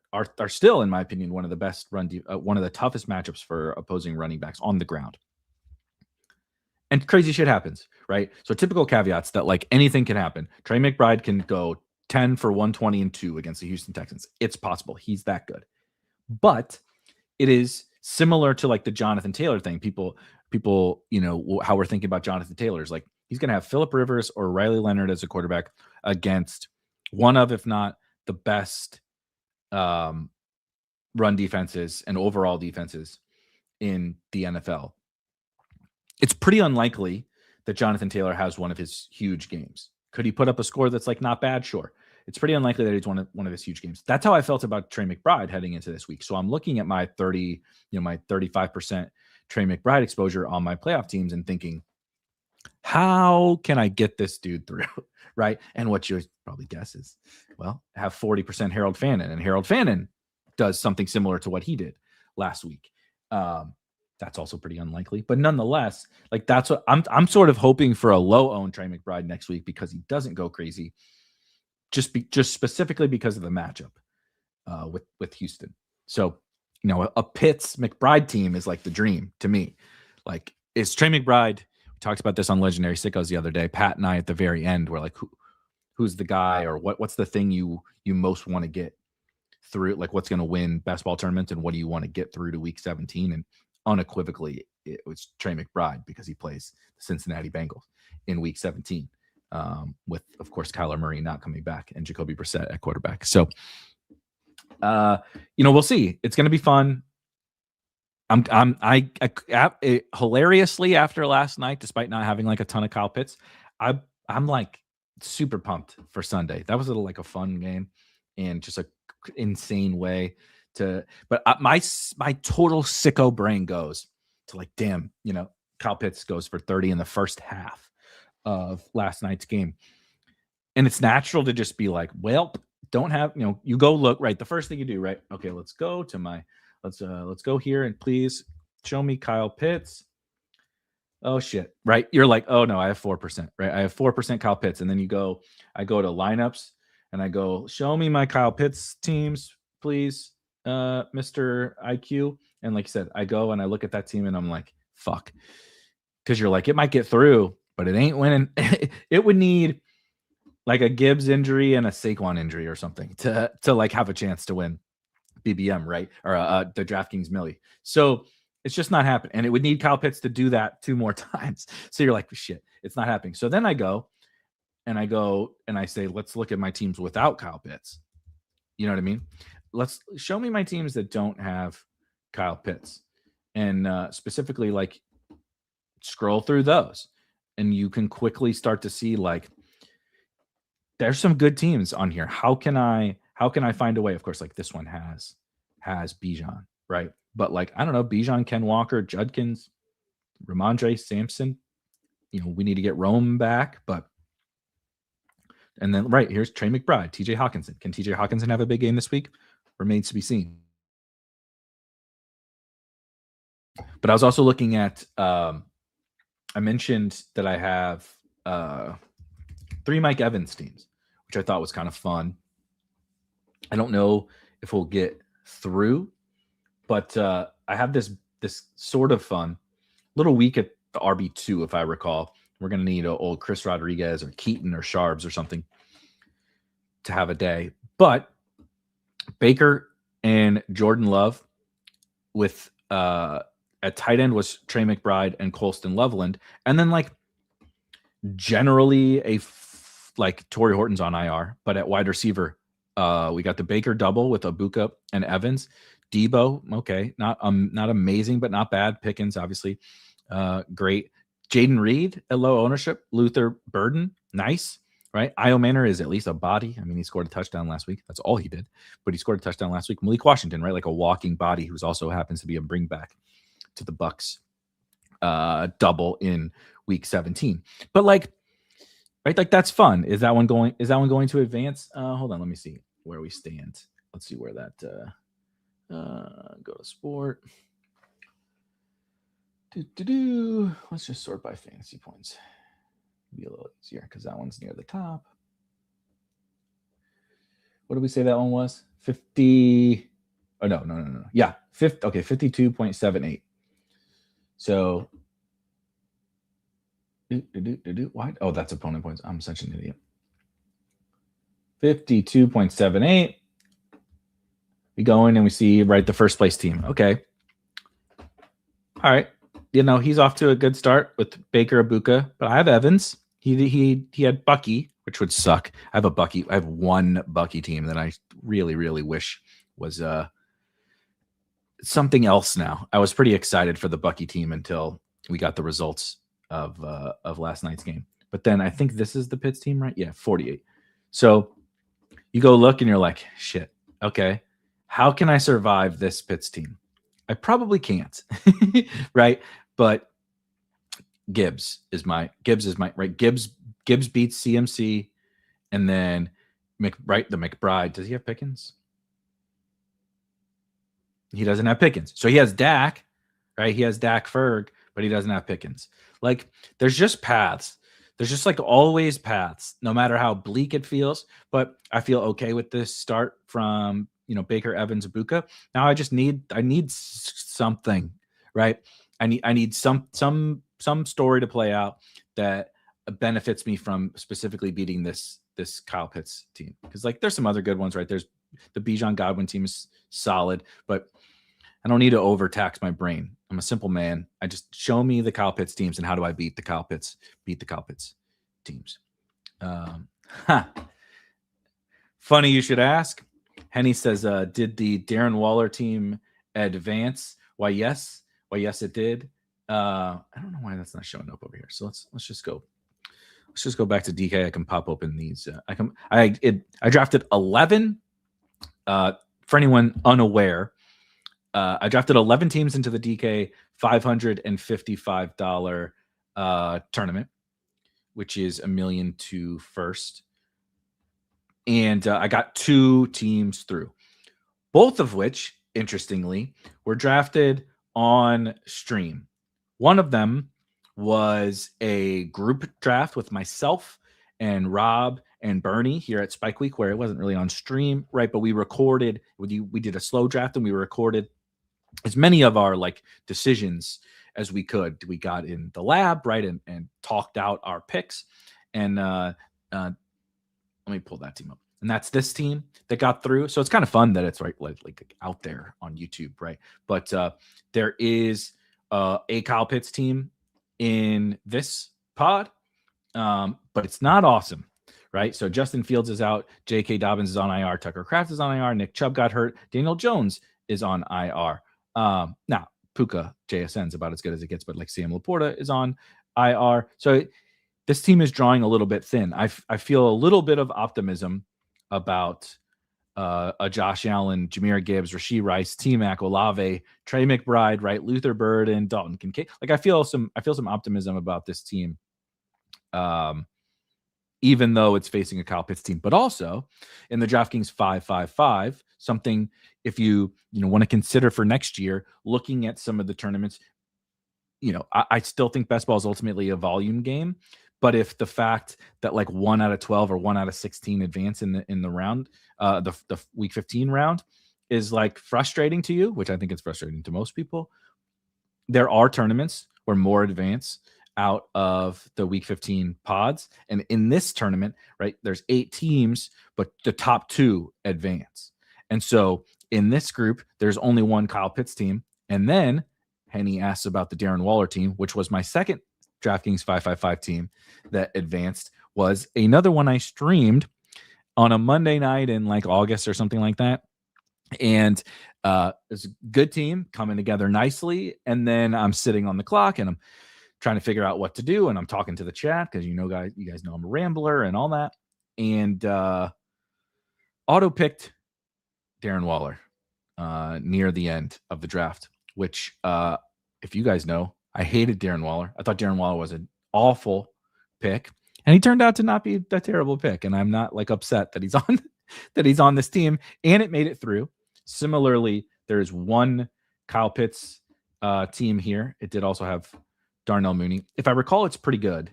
still, in my opinion, one of the best one of the toughest matchups for opposing running backs on the ground. And crazy shit happens, right? So typical caveats that like anything can happen. Trey McBride can go 10 for 120 and 2 against the Houston Texans. It's possible. He's that good. But it is similar to like the Jonathan Taylor thing. People, how we're thinking about Jonathan Taylor is like he's going to have Phillip Rivers or Riley Leonard as a quarterback against one of, if not the best run defenses and overall defenses in the NFL. It's pretty unlikely that Jonathan Taylor has one of his huge games. Could he put up a score that's like not bad? Sure. It's pretty unlikely that he's one of his huge games. That's how I felt about Trey McBride heading into this week. So I'm looking at my 35% Trey McBride exposure on my playoff teams and thinking, how can I get this dude through? Right. And what you probably guess is, well, have 40% Harold Fannin, and Harold Fannin does something similar to what he did last week. That's also pretty unlikely, but nonetheless, like that's what I'm sort of hoping for a low owned Trey McBride next week because he doesn't go crazy, just specifically because of the matchup with Houston. So, a Pitts McBride team is like the dream to me. Like, is Trey McBride? We talked about this on Legendary Sickos the other day. Pat and I at the very end were like, who's the guy, or what's the thing you most want to get through? Like, what's going to win best ball tournament, and what do you want to get through to week 17? And unequivocally, it was Trey McBride because he plays the Cincinnati Bengals in week 17 with, of course, Kyler Murray not coming back and Jacoby Brissett at quarterback. So, we'll see. It's going to be fun. Hilariously after last night, despite not having like a ton of Kyle Pitts, I'm like super pumped for Sunday. That was a fun game and just a insane way but my total sicko brain goes to like, damn, Kyle Pitts goes for 30 in the first half of last night's game. And it's natural to just be like, well, don't have, you go look, right? The first thing you do, right? Okay, let's go here and please show me Kyle Pitts. Oh shit, right? You're like, oh no, I have 4%, right? I have 4% Kyle Pitts. And then I go to lineups and I go, show me my Kyle Pitts teams, please. Mr. IQ. And like you said, I go and I look at that team and I'm like, fuck. Because you're like, it might get through, but it ain't winning. It would need like a Gibbs injury and a Saquon injury or something to like have a chance to win BBM, right? Or the DraftKings Millie. So it's just not happening. And it would need Kyle Pitts to do that 2 more times. So you're like, shit, it's not happening. So then I go and I say, let's look at my teams without Kyle Pitts. You know what I mean? Let's show me my teams that don't have Kyle Pitts, and specifically like scroll through those, and you can quickly start to see like there's some good teams on here. How can I find a way? Of course, like this one has Bijan, right? But like, I don't know, Bijan, Ken Walker, Judkins, Ramondre Sampson. We need to get Rome back, but. And then right here's Trey McBride, TJ Hawkinson. Can TJ Hawkinson have a big game this week? Remains to be seen. But I was also looking at, I mentioned that I have 3 Mike Evans teams, which I thought was kind of fun. I don't know if we'll get through, but I have this sort of fun little week at the RB2, if I recall. We're going to need an old Chris Rodriguez or Keaton or Sharbs or something to have a day. But Baker and Jordan Love with at tight end was Trey McBride and Colston Loveland. And then like generally like Torrey Horton's on IR, but at wide receiver, we got the Baker double with Abuka and Evans. Debo, okay, not amazing, but not bad. Pickens, obviously, great. Jaden Reed at low ownership. Luther Burden, nice, right? Io Manor is at least a body. I mean, he scored a touchdown last week. That's all he did, but he scored a touchdown last week. Malik Washington, right? Like a walking body who's also happens to be a bring back to the Bucks. double in week 17. But like, right, like that's fun. Is that one going to advance? Hold on, let me see where we stand. Let's see where that go to sport. Let's just sort by fantasy points. Be a little easier because that one's near the top. What did we say that one was? 50. Oh, no. Yeah, 50. Okay, 52.78. So, why? Oh, that's opponent points. I'm such an idiot. 52.78. We go in and we see, right, the first place team. Okay. All right. He's off to a good start with Baker Ibuka, but I have Evans. He had Bucky, which would suck. I have one Bucky team that I really, really wish was something else now. I was pretty excited for the Bucky team until we got the results of last night's game. But then I think this is the Pitts team, right? Yeah, 48. So you go look and you're like, shit, okay, how can I survive this Pitts team? I probably can't, right? But Gibbs is my right. Gibbs beats CMC, and then the McBride. Does he have Pickens? He doesn't have Pickens. So he has Dak, right? He has Dak Ferg, but he doesn't have Pickens. Like, there's just paths. There's just like always paths, no matter how bleak it feels. But I feel okay with this start from Baker, Evans, Ibuka. Now I need something, right? I need some story to play out that benefits me from specifically beating this Kyle Pitts team, because like there's some other good ones, right? There's the Bijan Godwin team is solid, but I don't need to overtax my brain. I'm a simple man. I just show me the Kyle Pitts teams and how do I beat the Kyle Pitts teams. Funny you should ask. Henny says, did the Darren Waller team advance? Why yes, it did. I don't know why that's not showing up over here. So let's just go. Let's just go back to DK. I can pop open these. I drafted 11. For anyone unaware, I drafted 11 teams into the DK $555 tournament, which is $1 million to first. And I got 2 teams through, both of which, interestingly, were drafted on stream. One of them was a group draft with myself and Rob and Bernie here at Spike Week, where it wasn't really on stream, right? But we recorded, we did a slow draft and we recorded as many of our like decisions as we could. We got in the lab, right, and talked out our picks. And let me pull that team up. And that's this team that got through. So it's kind of fun that it's right like out there on YouTube, right? But there is a Kyle Pitts team in this pod, but it's not awesome, right? So Justin Fields is out, J.K. Dobbins is on IR, Tucker Kraft is on IR, Nick Chubb got hurt, Daniel Jones is on IR. Now Puka JSN's about as good as it gets, but like Sam Laporta is on IR. So this team is drawing a little bit thin. I feel a little bit of optimism about a Josh Allen, Jahmyr Gibbs, Rashee Rice, T-Mac, Olave, Trey McBride, right, Luther Bird, and Dalton Kincaid. Like I feel some optimism about this team, even though it's facing a Kyle Pitts team. But also in the DraftKings 5-5-5, something if you want to consider for next year, looking at some of the tournaments. I still think best ball is ultimately a volume game. But if the fact that like 1 out of 12 or 1 out of 16 advance in the round, the week 15 round is like frustrating to you, which I think it's frustrating to most people, there are tournaments where more advance out of the week 15 pods. And in this tournament, right, there's 8 teams, but the top 2 advance. And so in this group, there's only one Kyle Pitts team. And then Henny asks about the Darren Waller team, which was my second DraftKings 5-5-5 team that advanced, was another one I streamed on a Monday night in like August or something like that. And it's a good team coming together nicely. And then I'm sitting on the clock and I'm trying to figure out what to do. And I'm talking to the chat because you guys know I'm a rambler and all that. And auto picked Darren Waller near the end of the draft, which if you guys know, I hated Darren Waller. I thought Darren Waller was an awful pick, and he turned out to not be a terrible pick. And I'm not like upset that he's on that he's on this team, and it made it through. Similarly, there's one Kyle Pitts team here. It did also have Darnell Mooney. If I recall, it's pretty good.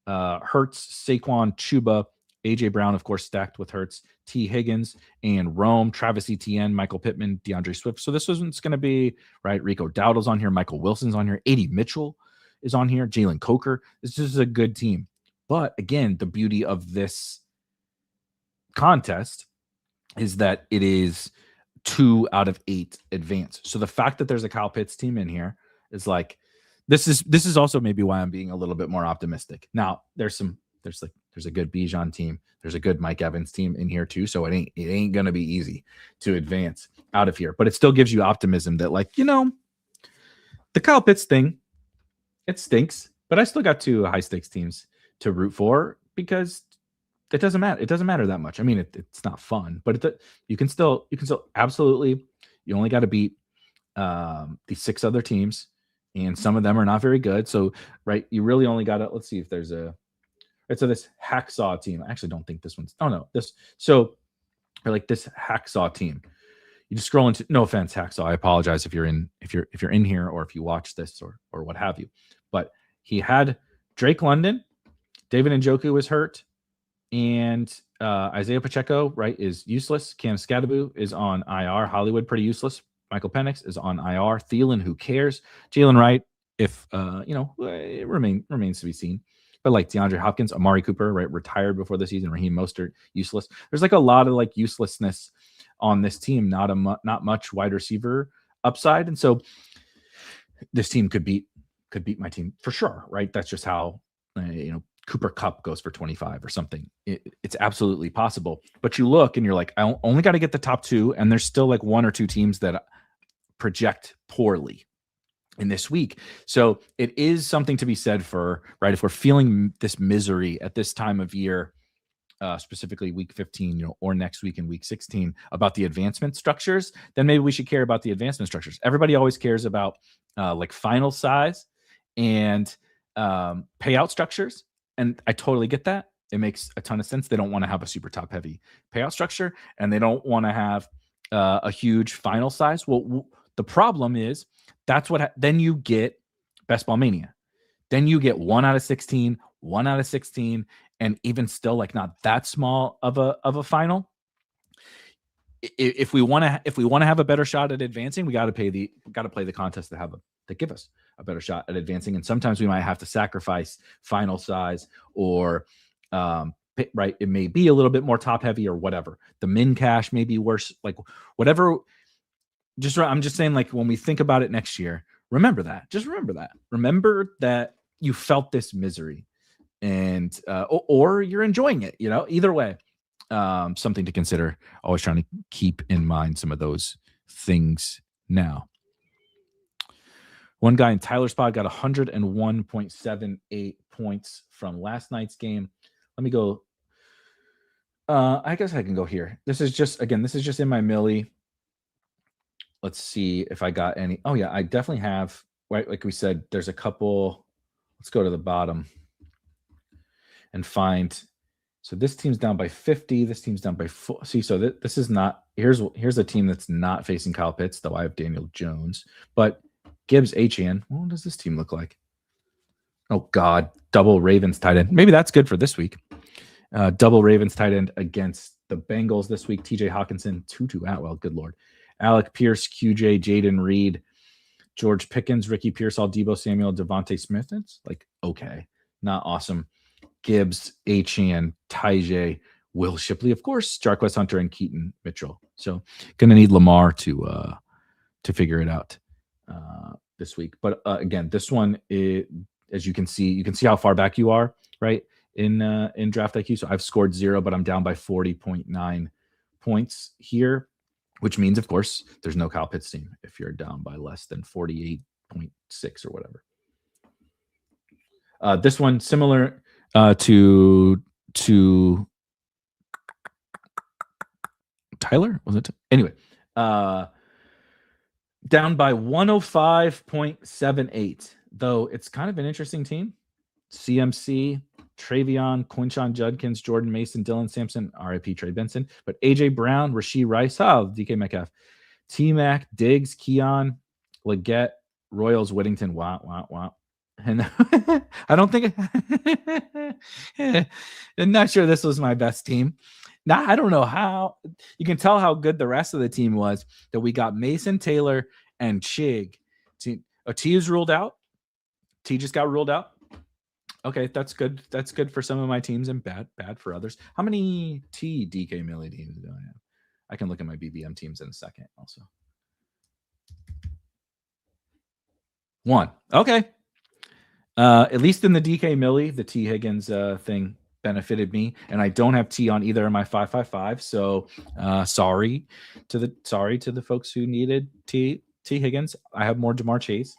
Hurts, Saquon, Chuba, AJ Brown, of course, stacked with Hurts, T. Higgins, and Rome, Travis Etienne, Michael Pittman, DeAndre Swift. So this wasn't going to be, right? Rico Dowdle's on here. Michael Wilson's on here. A.D. Mitchell is on here. Jalen Coker. This is a good team. But again, the beauty of this contest is that it is 2 out of 8 advance. So the fact that there's a Kyle Pitts team in here is like, this is also maybe why I'm being a little bit more optimistic. Now, there's a good Bijan team. There's a good Mike Evans team in here too. So it ain't going to be easy to advance out of here, but it still gives you optimism that, like, the Kyle Pitts thing, it stinks, but I still got 2 high stakes teams to root for because it doesn't matter. It doesn't matter that much. I mean, it's not fun, but you can still absolutely, you only got to beat these 6 other teams, and some of them are not very good. So, right, you really only got to, let's see if there's so this hacksaw team. I actually don't think this one's, so like this hacksaw team. You just scroll into, no offense, hacksaw. I apologize if you're in here or if you watch this or what have you. But he had Drake London, David Njoku was hurt, and Isaiah Pacheco, right, is useless. Cam Scadaboo is on IR. Hollywood, pretty useless. Michael Penix is on IR. Thielen, who cares? Jalen Wright, if it remains to be seen. But like DeAndre Hopkins, Amari Cooper, right, retired before the season. Raheem Mostert, useless. There's like a lot of like uselessness on this team. Not much wide receiver upside, and so this team could beat my team for sure, right? That's just how Cooper Kupp goes for 25 or something. It's absolutely possible. But you look and you're like, I only got to get the top 2, and there's still like 1 or 2 teams that project poorly in this week. So it is something to be said for, right, if we're feeling this misery at this time of year, specifically week 15, or next week in week 16, about the advancement structures, then maybe we should care about the advancement structures. Everybody always cares about like final size and payout structures. And I totally get that. It makes a ton of sense. They don't want to have a super top heavy payout structure, and they don't want to have a huge final size. Well, the problem is that's what then you get Best Ball Mania. Then you get 1 out of 16, 1 out of 16, and even still like not that small of a final. If we want to have a better shot at advancing, we got to play the contest that give us a better shot at advancing. And sometimes we might have to sacrifice final size or right, it may be a little bit more top heavy or whatever. The min cash may be worse, like whatever. I'm just saying, like, when we think about it next year, remember that. Just remember that you felt this misery, and or you're enjoying it. Either way, something to consider. Always trying to keep in mind some of those things now. One guy in Tyler's pod got 101.78 points from last night's game. Let me go. I guess I can go here. This is just in my Millie. Let's see if I got any. Oh yeah, I definitely have. Right, like we said, there's a couple. Let's go to the bottom and find. So this team's down by 50. This team's down by 4. See, so this is not. Here's a team that's not facing Kyle Pitts, though I have Daniel Jones, but Gibbs, Achane. What does this team look like? Oh God, double Ravens tight end. Maybe that's good for this week. Double Ravens tight end against the Bengals this week. TJ Hawkinson, Tutu Atwell. Good Lord. Alec Pierce, QJ, Jaden Reed, George Pickens, Ricky Pearsall, Debo Samuel, Devontae Smith. It's like, okay, not awesome. Gibbs, Achane, Tyjae, Will Shipley, of course, Jarquez Hunter, and Keaton Mitchell. So going to need Lamar to figure it out this week. But again, this one, as you can see how far back you are, right, in Draft IQ. So I've scored 0, but I'm down by 40.9 points here, which means, of course, there's no Kyle Pitts team if you're down by less than 48.6 or whatever. This one, similar to Tyler, was it? Anyway, down by 105.78. though it's kind of an interesting team. CMC, Travion, Quinshon Judkins, Jordan Mason, Dylan Sampson, RIP Trey Benson, but AJ Brown, Rashee Rice, DK Metcalf, T-Mac, Diggs, Keon, Leggett, Royals, Whittington, wow. And I don't think I'm not sure this was my best team. Now, I don't know how you can tell how good the rest of the team was that we got Mason, Taylor, and Chig. T is ruled out. T just got ruled out. Okay, that's good. That's good for some of my teams and bad for others. How many DK Millie teams do I have? I can look at my BBM teams in a second also. 1. Okay. At least in the DK Millie, the T Higgins thing benefited me, and I don't have T on either of my 555. So sorry to the folks who needed T Higgins. I have more Jamar Chase.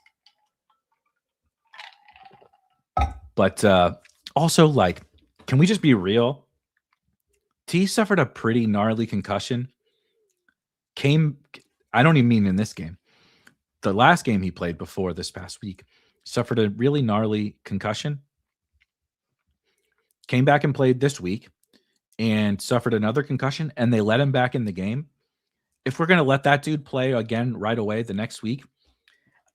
But also, like, can we just be real? T suffered a pretty gnarly concussion. I don't even mean in this game. The last game he played before this past week, suffered a really gnarly concussion. Came back and played this week and suffered another concussion, and they let him back in the game. If we're going to let that dude play again right away the next week,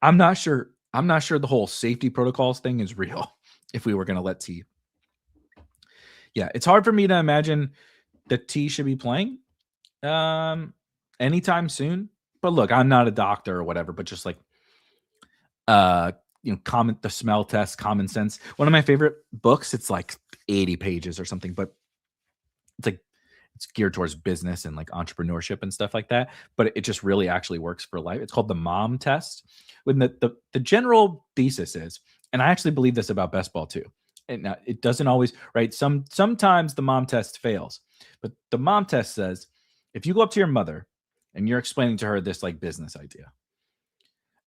I'm not sure the whole safety protocols thing is real if we were going to let T. Yeah, it's hard for me to imagine that T should be playing anytime soon. But look, I'm not a doctor or whatever, but just like the smell test, common sense. One of my favorite books, it's like 80 pages or something, but it's geared towards business and like entrepreneurship and stuff like that. But it just really actually works for life. It's called the Mom Test. When the general thesis is, and I actually believe this about best ball too. And now it doesn't always, right? Sometimes the mom test fails, but the mom test says, if you go up to your mother and you're explaining to her this like business idea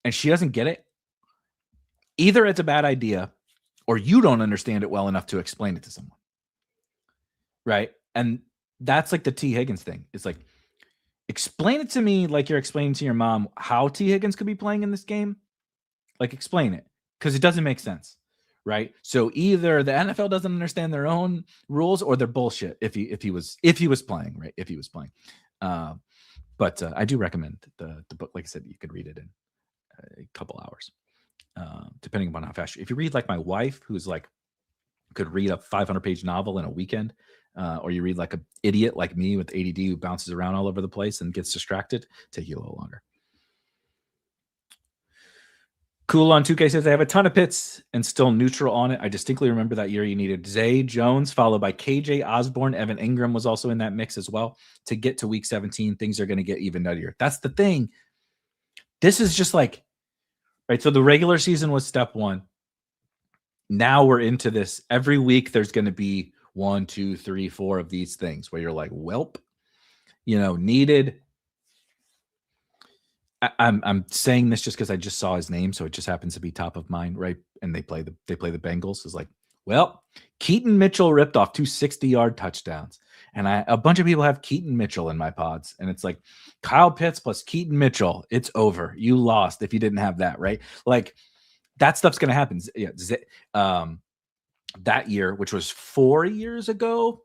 and she doesn't get it, either it's a bad idea or you don't understand it well enough to explain it to someone. Right. And that's like the T Higgins thing. It's like, explain it to me like you're explaining to your mom how T Higgins could be playing in this game. Like, explain it, because it doesn't make sense. Right. So either the NFL doesn't understand their own rules or they're bullshit if he was playing, right? If he was playing. But I do recommend the book. Like I said, you could read it in a couple hours, depending upon how fast if you read like my wife, who's like could read a 500-page novel in a weekend, or you read like an idiot like me with ADD who bounces around all over the place and gets distracted, take you a little longer. Cool on 2K says, I have a ton of Pitts and still neutral on it. I distinctly remember that year you needed Zay Jones, followed by KJ Osborne. Evan Ingram was also in that mix as well. To get to week 17, things are going to get even nuttier. That's the thing. This is just like, right, so the regular season was step 1. Now we're into this. Every week there's going to be 1, 2, 3, 4 of these things where you're like, welp, needed. I'm saying this just because I just saw his name, so it just happens to be top of mind, right? And they play the Bengals. It's like, well, Keaton Mitchell ripped off 2 60-yard touchdowns, and a bunch of people have Keaton Mitchell in my pods, and it's like Kyle Pitts plus Keaton Mitchell. It's over. You lost if you didn't have that, right? Like that stuff's gonna happen. Yeah, that year, which was 4 years ago,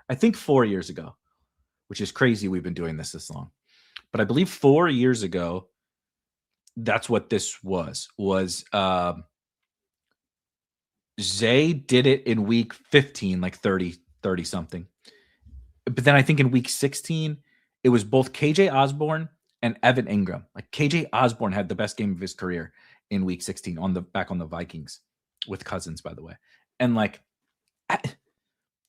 I think 4 years ago, which is crazy. We've been doing this long. But I believe 4 years ago, that's what this was Zay did it in week 15, like 30 something. But then I think in week 16, it was both KJ Osborne and Evan Ingram. Like KJ Osborne had the best game of his career in week 16 back on the Vikings with Cousins, by the way. And like,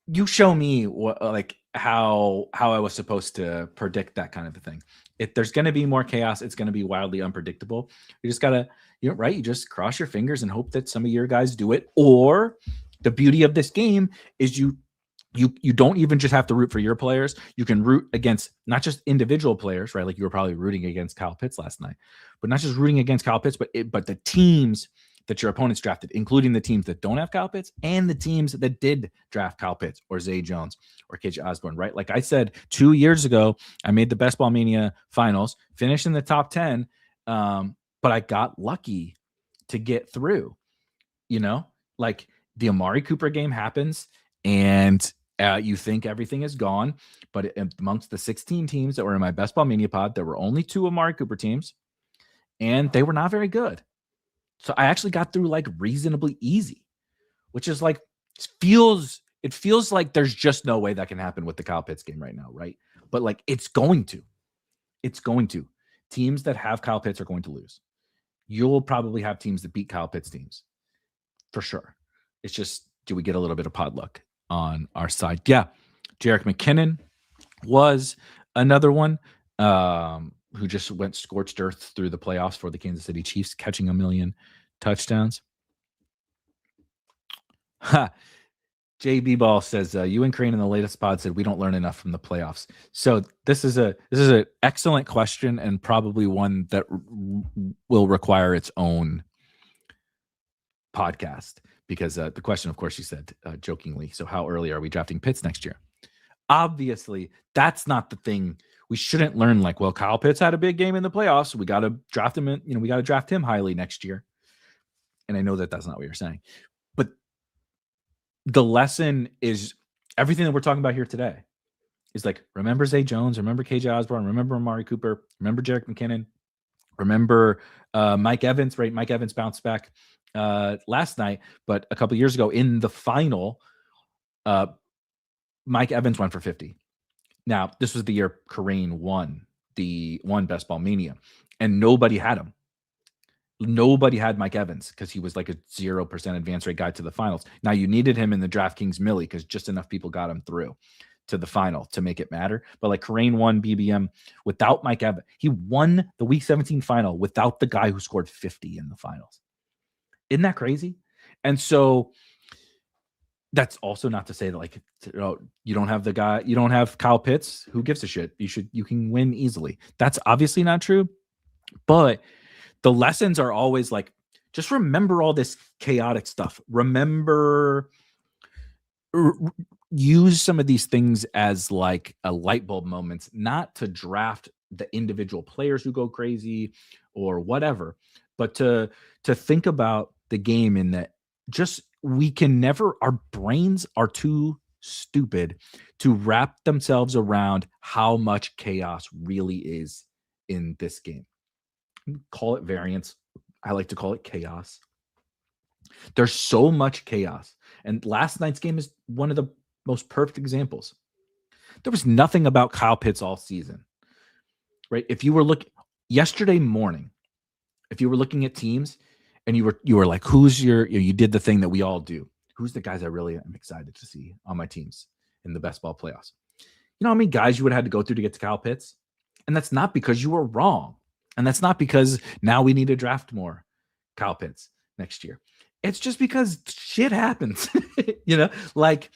you show me what, like how I was supposed to predict that kind of a thing. If there's going to be more chaos, it's going to be wildly unpredictable. You just got to, right. You just cross your fingers and hope that some of your guys do it. Or the beauty of this game is you don't even just have to root for your players. You can root against not just individual players, right? Like you were probably rooting against Kyle Pitts last night, but not just rooting against Kyle Pitts, but the teams that your opponents drafted, including the teams that don't have Kyle Pitts and the teams that did draft Kyle Pitts or Zay Jones or KJ Osborne, right? Like I said 2 years ago, I made the Best Ball Mania finals, finished in the top 10, but I got lucky to get through. Like the Amari Cooper game happens and you think everything is gone, but amongst the 16 teams that were in my Best Ball Mania pod, there were only 2 Amari Cooper teams, and they were not very good. So I actually got through like reasonably easy, which is like, it feels like there's just no way that can happen with the Kyle Pitts game right now, right? But like it's going to. Teams that have Kyle Pitts are going to lose. You'll probably have teams that beat Kyle Pitts teams for sure. It's just, do we get a little bit of pod luck on our side? Yeah. Jerick McKinnon was another one who just went scorched earth through the playoffs for the Kansas City Chiefs, catching 1 million touchdowns. JB Ball says, you and Crane in the latest pod said we don't learn enough from the playoffs. So this is an excellent question, and probably one that will require its own podcast, because the question, of course, she said jokingly, so how early are we drafting Pitts next year? Obviously, that's not the thing. We shouldn't learn like, well, Kyle Pitts had a big game in the playoffs, so we got to draft him. We got to draft him highly next year. And I know that that's not what you're saying, but the lesson is everything that we're talking about here today is like, remember Zay Jones, remember KJ Osborne, remember Amari Cooper, remember Jerick McKinnon, remember Mike Evans, right? Mike Evans bounced back last night, but a couple years ago in the final, Mike Evans went for 50. Now, this was the year Kareem won Best Ball Mania, and nobody had him. Nobody had Mike Evans because he was like a 0% advance rate guy to the finals. Now, you needed him in the DraftKings Millie because just enough people got him through to the final to make it matter. But like Kareem won BBM without Mike Evans. He won the Week 17 final without the guy who scored 50 in the finals. Isn't that crazy? And so that's also not to say that like, you don't have the guy, you don't have Kyle Pitts. Who gives a shit? You can win easily. That's obviously not true. But the lessons are always like, just remember all this chaotic stuff. Use some of these things as like a light bulb moments, not to draft the individual players who go crazy or whatever, but to think about the game in that just our brains are too stupid to wrap themselves around how much chaos really is in this game. Call it variance. I like to call it chaos. There's so much chaos. And last night's game is one of the most perfect examples. There was nothing about Kyle Pitts all season, right? If you were looking yesterday morning, if you were looking at teams and you were like, you did the thing that we all do. Who's the guys I really am excited to see on my teams in the best ball playoffs? You know how many guys you would have had to go through to get to Kyle Pitts? And that's not because you were wrong. And that's not because now we need to draft more Kyle Pitts next year. It's just because shit happens, like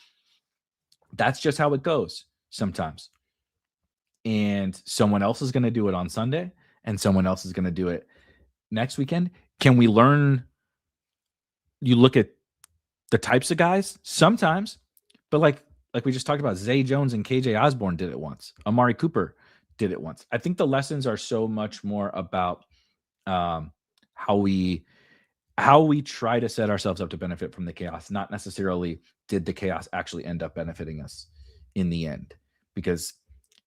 that's just how it goes sometimes. And someone else is going to do it on Sunday and someone else is going to do it next weekend. Can we learn? You look at the types of guys sometimes, but like we just talked about, Zay Jones and KJ Osborne did it once. Amari Cooper did it once. I think the lessons are so much more about how we try to set ourselves up to benefit from the chaos, not necessarily did the chaos actually end up benefiting us in the end, because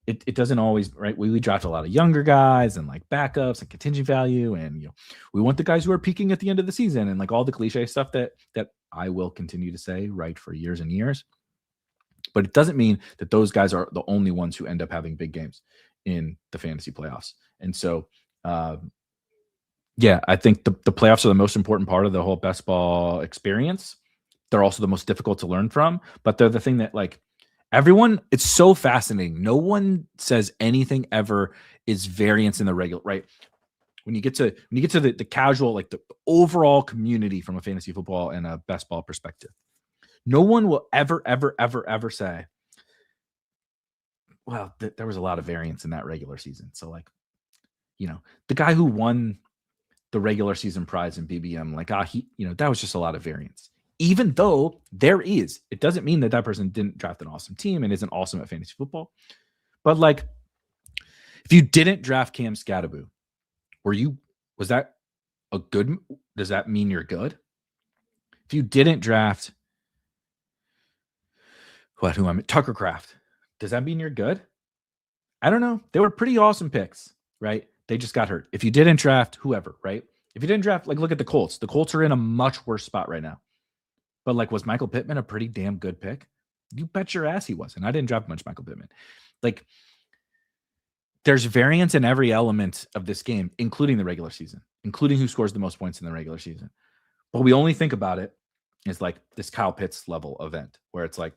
it doesn't always, right? We draft a lot of younger guys and like backups and contingent value, and we want the guys who are peaking at the end of the season and like all the cliche stuff that I will continue to say right for years and years. But it doesn't mean that those guys are the only ones who end up having big games in the fantasy playoffs. And so, I think the playoffs are the most important part of the whole best ball experience. They're also the most difficult to learn from, but they're the thing that like everyone, it's so fascinating. No one says anything ever is variance in the regular, right? When you get to the casual, like the overall community from a fantasy football and a best ball perspective, no one will ever say, well, there was a lot of variance in that regular season. So like, the guy who won the regular season prize in BBM, like, that was just a lot of variance. Even though it doesn't mean that person didn't draft an awesome team and isn't awesome at fantasy football. But like, if you didn't draft Cam Skattebo, does that mean you're good? If you didn't draft Tucker Craft, does that mean you're good? I don't know. They were pretty awesome picks, right? They just got hurt. If you didn't draft whoever, right? If you didn't draft, like, look at the Colts. The Colts are in a much worse spot right now. But, like, was Michael Pittman a pretty damn good pick? You bet your ass he wasn't. I didn't draft much Michael Pittman. Like, there's variance in every element of this game, including the regular season, including who scores the most points in the regular season. But we only think about it as like this Kyle Pitts level event where it's like,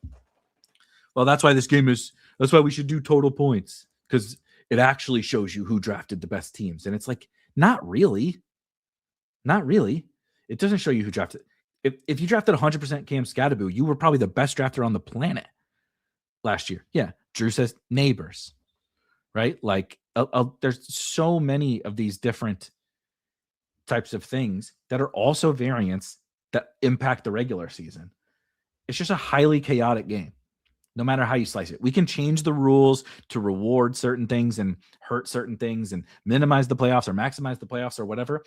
well, that's why we should do total points, because it actually shows you who drafted the best teams. And it's like, not really. Not really. It doesn't show you who drafted. If you drafted 100% Cam Scatterbo, you were probably the best drafter on the planet last year. Yeah. Drew says neighbors, right? Like, there's so many of these different types of things that are also variants that impact the regular season. It's just a highly chaotic game, no matter how you slice it. We can change the rules to reward certain things and hurt certain things and minimize the playoffs or maximize the playoffs or whatever.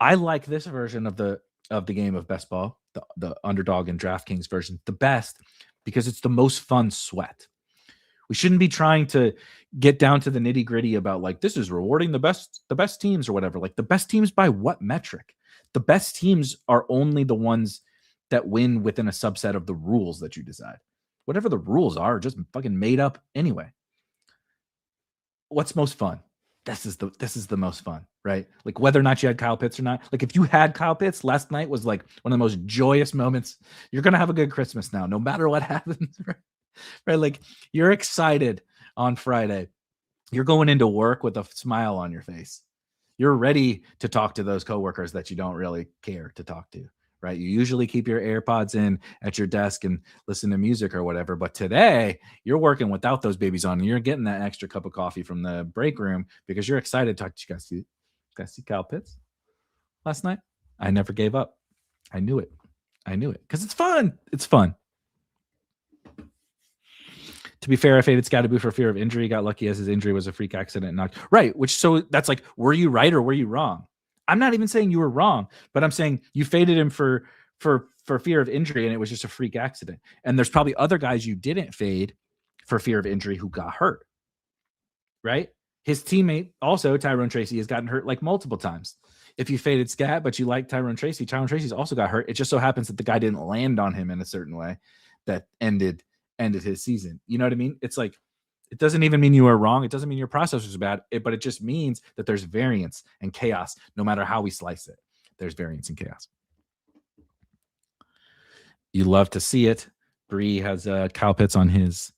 I like this version of the game of best ball, the underdog and DraftKings version, the best, because it's the most fun sweat. We shouldn't be trying to get down to the nitty gritty about, like, this is rewarding the best teams or whatever. Like, the best teams by what metric? The best teams are only the ones that win within a subset of the rules that you decide. Whatever the rules are just fucking made up anyway. What's most fun? This is the most fun, right? Like, whether or not you had Kyle Pitts or not. Like, if you had Kyle Pitts, last night was like one of the most joyous moments. You're going to have a good Christmas now, no matter what happens, right? Like, you're excited on Friday. You're going into work with a smile on your face. You're ready to talk to those coworkers that you don't really care to talk to, right? You usually keep your AirPods in at your desk and listen to music or whatever. But today you're working without those babies on, and you're getting that extra cup of coffee from the break room because you're excited to talk to you guys. You guys see Kyle Pitts last night? I never gave up. I knew it because it's fun. It's fun. To be fair, I faded Scatterbo for fear of injury. Got lucky as his injury was a freak accident. Right. So that's like, were you right or were you wrong? I'm not even saying you were wrong, but I'm saying you faded him for fear of injury, and it was just a freak accident. And there's probably other guys you didn't fade for fear of injury who got hurt, right? His teammate also, Tyrone Tracy, has gotten hurt like multiple times. If you faded Scat, but you like Tyrone Tracy's also got hurt. It just so happens that the guy didn't land on him in a certain way that ended his season. You know what I mean? It's like, it doesn't even mean you were wrong. It doesn't mean your process was bad, but it just means that there's variance and chaos. No matter how we slice it, there's variance and chaos. You love to see it. Bree has Kyle Pitts on his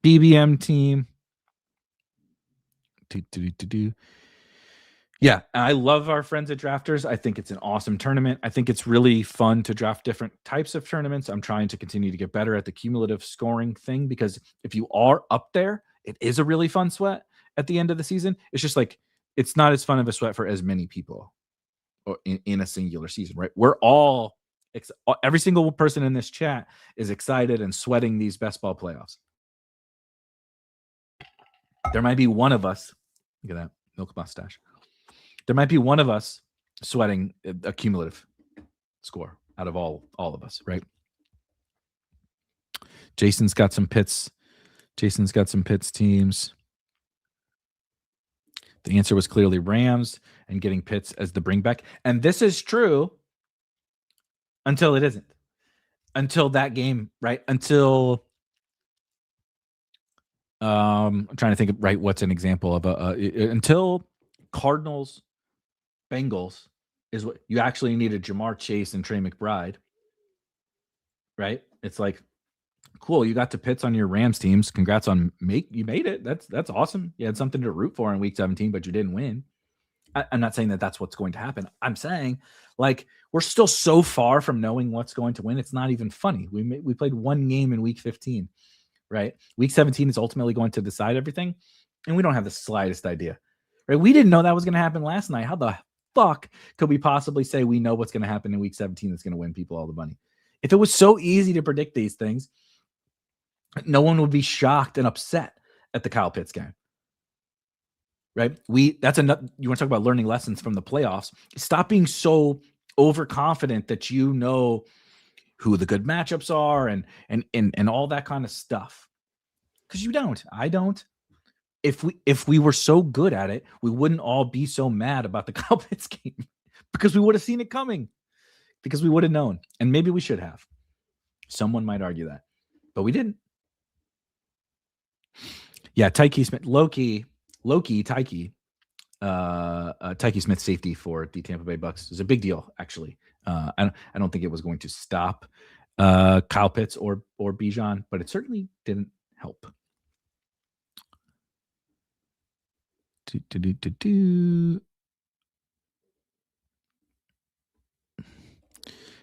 BBM team. Yeah, I love our friends at Drafters. I think it's an awesome tournament. I think it's really fun to draft different types of tournaments. I'm trying to continue to get better at the cumulative scoring thing, because if you are up there, it is a really fun sweat at the end of the season. It's just like, it's not as fun of a sweat for as many people in a singular season, right? We're all, every single person in this chat is excited and sweating these best ball playoffs. There might be one of us, look at that milk mustache. There might be one of us sweating a cumulative score out of all of us, right? Jason's got some Pitts teams. The answer was clearly Rams and getting Pitts as the bring back. And this is true until it isn't. Until that game, right? Until I'm trying to think of, right, what's an example of until Cardinals Bengals is what you actually needed. Jamar Chase and Trey McBride, right? It's like, cool, you got to Pitts on your Rams teams. Congrats on you made it. That's awesome. You had something to root for in week 17, but you didn't win. I'm not saying that that's what's going to happen. I'm saying, like, we're still so far from knowing what's going to win. It's not even funny. We played one game in week 15, right? Week 17 is ultimately going to decide everything, and we don't have the slightest idea, right? We didn't know that was going to happen last night. How the fuck could we possibly say we know what's going to happen in week 17 that's going to win people all the money? If it was so easy to predict these things, no one would be shocked and upset at the Kyle Pitts game, right? That's enough. You want to talk about learning lessons from the playoffs? Stop being so overconfident that you know who the good matchups are and all that kind of stuff. Because you don't. I don't. If we were so good at it, we wouldn't all be so mad about the Kyle Pitts game because we would have seen it coming, because we would have known. And maybe we should have. Someone might argue that, but we didn't. Yeah, Tyke Smith, Tyke Smith safety for the Tampa Bay Bucks is a big deal, actually. I don't think it was going to stop Kyle Pitts or Bijan, but it certainly didn't help.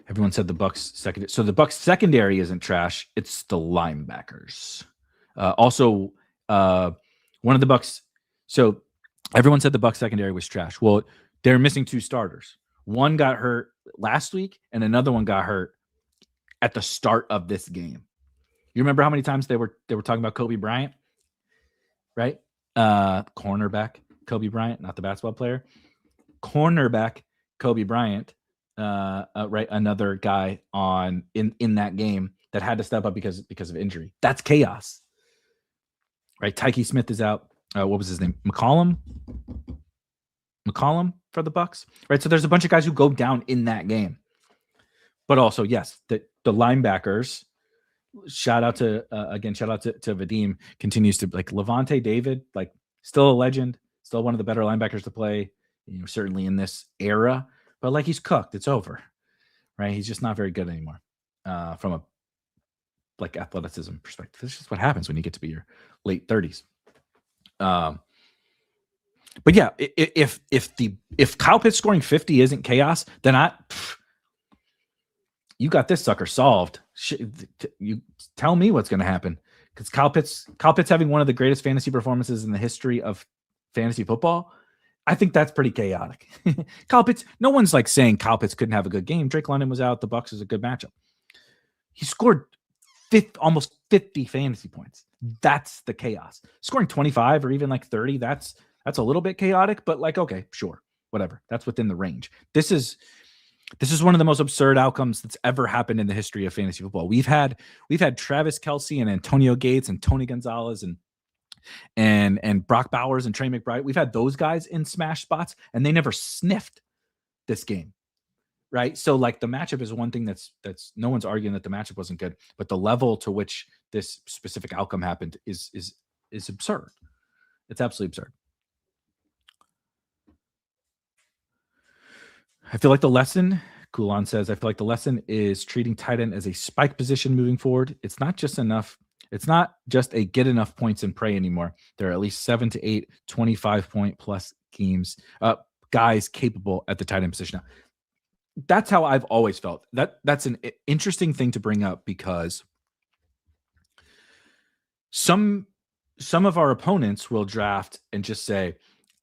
Everyone said the Bucks secondary. So the Bucks secondary isn't trash. It's the linebackers. Also, one of the Bucks. So everyone said the Bucks secondary was trash. Well, they're missing 2 starters. One got hurt last week, and another one got hurt at the start of this game. You remember how many times they were talking about Kobe Bryant, right? Cornerback Kobe Bryant, not the basketball player. Cornerback Kobe Bryant, right? Another guy in that game that had to step up because of injury. That's chaos, right? Tyke Smith is out. What was his name? McCollum for the Bucks, right? So there's a bunch of guys who go down in that game. But also, yes, the linebackers. Shout out to Vadim, continues to, like, Levante David, like, still a legend, still one of the better linebackers to play, certainly in this era. But, like, he's cooked. It's over, right? He's just not very good anymore from a, like, athleticism perspective. This is what happens when you get to be your late 30s. But yeah, if Kyle Pitts scoring 50 isn't chaos, then you got this sucker solved. You tell me what's going to happen, because Kyle Pitts having one of the greatest fantasy performances in the history of fantasy football. I think that's pretty chaotic. Kyle Pitts, no one's like saying Kyle Pitts couldn't have a good game. Drake London was out. The Bucks is a good matchup. He scored almost 50 fantasy points. That's the chaos. Scoring 25 or even like 30, that's a little bit chaotic, but, like, okay, sure, whatever. That's within the range. This is one of the most absurd outcomes that's ever happened in the history of fantasy football. We've had Travis Kelce and Antonio Gates and Tony Gonzalez and Brock Bowers and Trey McBride. We've had those guys in smash spots, and they never sniffed this game, right? So, like, the matchup is one thing that's no one's arguing that the matchup wasn't good, but the level to which this specific outcome happened is absurd. It's absolutely absurd. I feel like the lesson, Kulon says, is treating tight end as a spike position moving forward. It's not just a get enough points and pray anymore. There are at least 7 to 8 25-point plus games, guys capable at the tight end position. Now, that's how I've always felt. That's an interesting thing to bring up, because some of our opponents will draft and just say,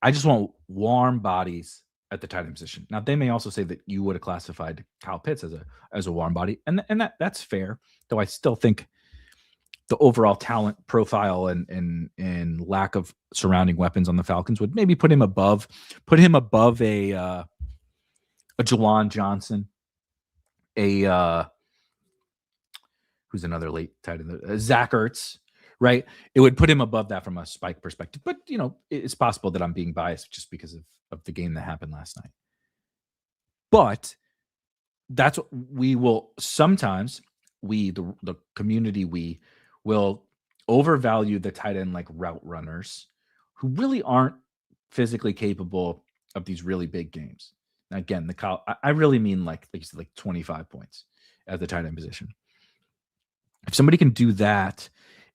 I just want warm bodies at the tight end position. Now, they may also say that you would have classified Kyle Pitts as a warm body, and that's fair. Though I still think the overall talent profile and lack of surrounding weapons on the Falcons would maybe put him above a Jawan Johnson, who's another late tight end, Zach Ertz, right? It would put him above that from a spike perspective. But, it's possible that I'm being biased just because of the game that happened last night. But that's what we will sometimes, the community, we will overvalue the tight end, like route runners, who really aren't physically capable of these really big games. Now, again, I really mean like you said, like 25 points at the tight end position. If somebody can do that,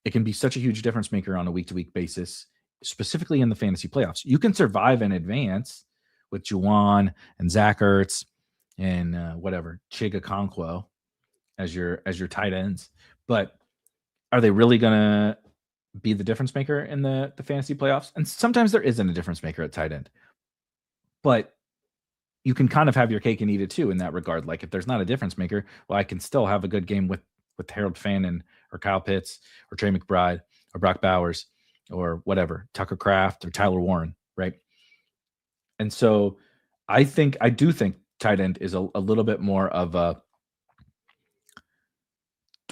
it can be such a huge difference maker on a week-to-week basis, specifically in the fantasy playoffs. You can survive and advance with Juwan and Zach Ertz and Chiga Okonkwo as your tight ends. But are they really going to be the difference maker in the fantasy playoffs? And sometimes there isn't a difference maker at tight end. But you can kind of have your cake and eat it too in that regard. Like, if there's not a difference maker, well, I can still have a good game with Harold Fannin or Kyle Pitts or Trey McBride or Brock Bowers or whatever, Tucker Kraft or Tyler Warren, right? And so I do think tight end is a little bit more of a,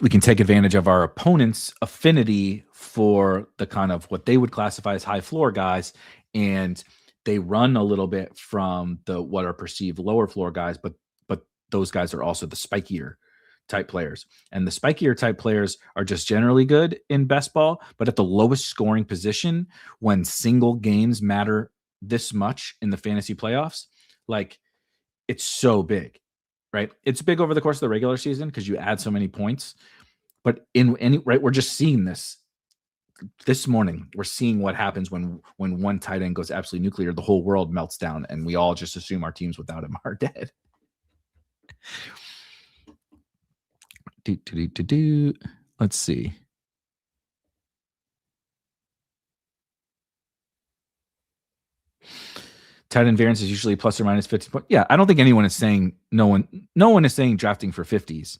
we can take advantage of our opponent's affinity for the kind of what they would classify as high floor guys, and they run a little bit from the what are perceived lower floor guys, but those guys are also the spikier type players. And the spikier type players are just generally good in best ball, but at the lowest scoring position, when single games matter this much in the fantasy playoffs, like it's so big, right? It's big over the course of the regular season because you add so many points. But in any right, we're just seeing this morning. We're seeing what happens when one tight end goes absolutely nuclear. The whole world melts down, and we all just assume our teams without him are dead. Let's see. Tight end variance is usually plus or minus 50 points. Yeah, I don't think anyone is saying no one is saying drafting for 50s,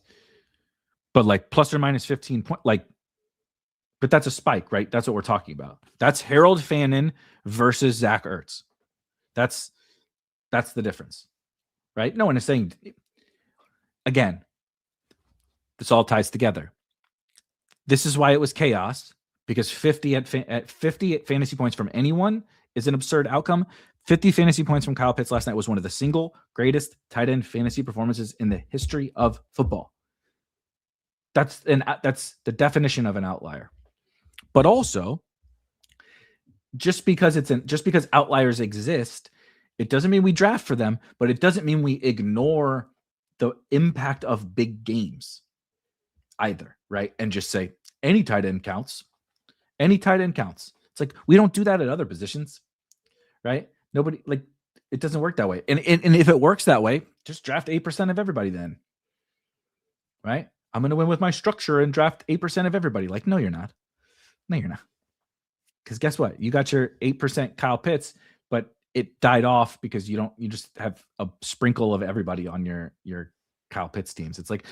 but like plus or minus 15 point, like, but that's a spike, right? That's what we're talking about. That's Harold Fannin versus Zach Ertz. That's the difference, right? No one is saying, again, this all ties together. This is why it was chaos, because 50 at 50 fantasy points from anyone is an absurd outcome. 50 fantasy points from Kyle Pitts last night was one of the single greatest tight end fantasy performances in the history of football. That's the definition of an outlier. But also, just because outliers exist, it doesn't mean we draft for them, but it doesn't mean we ignore the impact of big games either, right? And just say any tight end counts. Any tight end counts. It's like we don't do that at other positions, right? Nobody, like, it doesn't work that way. And if it works that way, just draft 8% of everybody then, right? I'm going to win with my structure and draft 8% of everybody. Like, no, you're not. No, you're not. Because guess what? You got your 8% Kyle Pitts, but it died off because you just have a sprinkle of everybody on your Kyle Pitts teams. It's like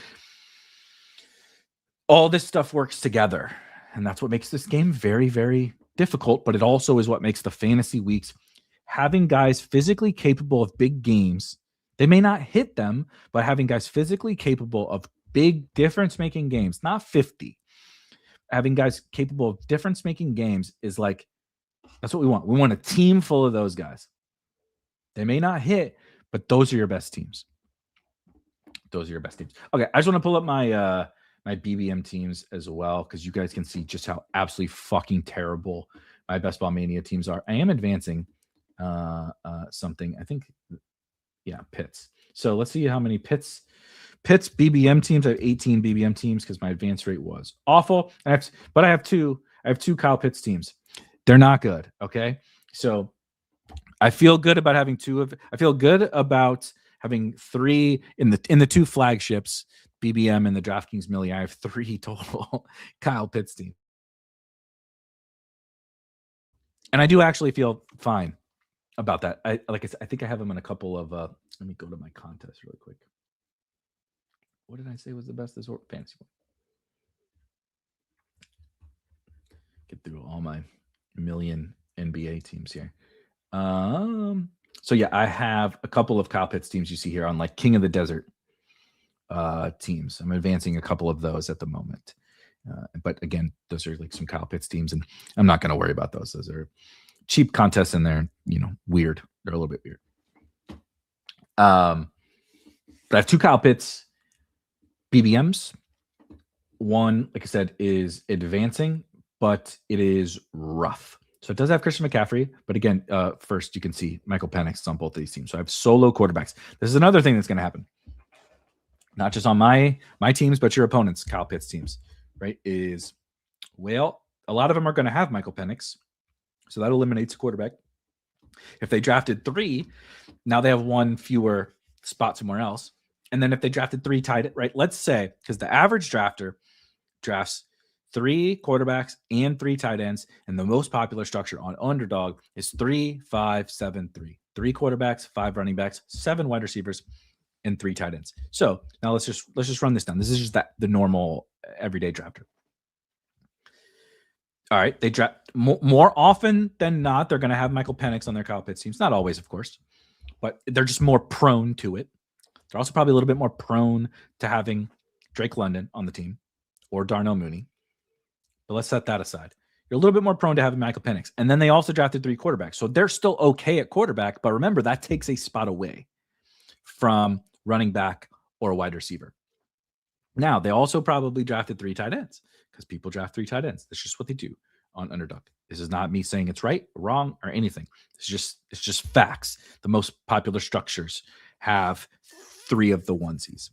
all this stuff works together. And that's what makes this game very, very difficult. But it also is what makes the fantasy weeks, having guys physically capable of big games. They may not hit them, but having guys physically capable of big difference-making games, not 50. Having guys capable of difference-making games is like, that's what we want. We want a team full of those guys. They may not hit, but those are your best teams. Those are your best teams. Okay, I just want to pull up my my BBM teams as well, because you guys can see just how absolutely fucking terrible my Best Ball Mania teams are. I am advancing something. I think, yeah, Pitts. So let's see how many Pitts BBM teams. I have 18 BBM teams because my advance rate was awful. But I have two Kyle Pitts teams. They're not good. Okay. So I feel good about having I feel good about having 3 in the 2 flagships, BBM and the DraftKings Millie. I have 3 total Kyle Pitts teams. And I do actually feel fine about that. I think I have them in a couple of let me go to my contest really quick. What did I say was the best fantasy one? Get through all my million NBA teams here. So yeah, I have a couple of Kyle Pitts teams you see here on like King of the Desert teams. I'm advancing a couple of those at the moment. But again, those are like some Kyle Pitts teams, and I'm not going to worry about those. Those are cheap contests, and they're, weird. They're a little bit weird. But I have 2 Kyle Pitts BBMs. One, like I said, is advancing, but it is rough. So it does have Christian McCaffrey, but again, first you can see Michael Penix on both of these teams. So I have solo quarterbacks. This is another thing that's going to happen, not just on my teams, but your opponents' Kyle Pitts teams, right? A lot of them are going to have Michael Penix, so that eliminates a quarterback. If they drafted 3, now they have 1 fewer spot somewhere else. And then if they drafted 3 tight, right? Let's say, because the average drafter drafts 3 quarterbacks and 3 tight ends, and the most popular structure on Underdog is 3, 5, 7, 3. 3 quarterbacks, 5 running backs, 7 wide receivers, and 3 tight ends. So now let's just run this down. This is just the normal everyday drafter. All right, they draft more often than not. They're going to have Michael Penix on their Kyle Pitts teams. Not always, of course, but they're just more prone to it. They're also probably a little bit more prone to having Drake London on the team or Darnell Mooney. But let's set that aside. You're a little bit more prone to having Michael Penix. And then they also drafted 3 quarterbacks. So they're still okay at quarterback. But remember, that takes a spot away from running back or a wide receiver. Now, they also probably drafted 3 tight ends because people draft 3 tight ends. That's just what they do on Underdog. This is not me saying it's right, wrong, or anything. It's just facts. The most popular structures have 3 of the onesies.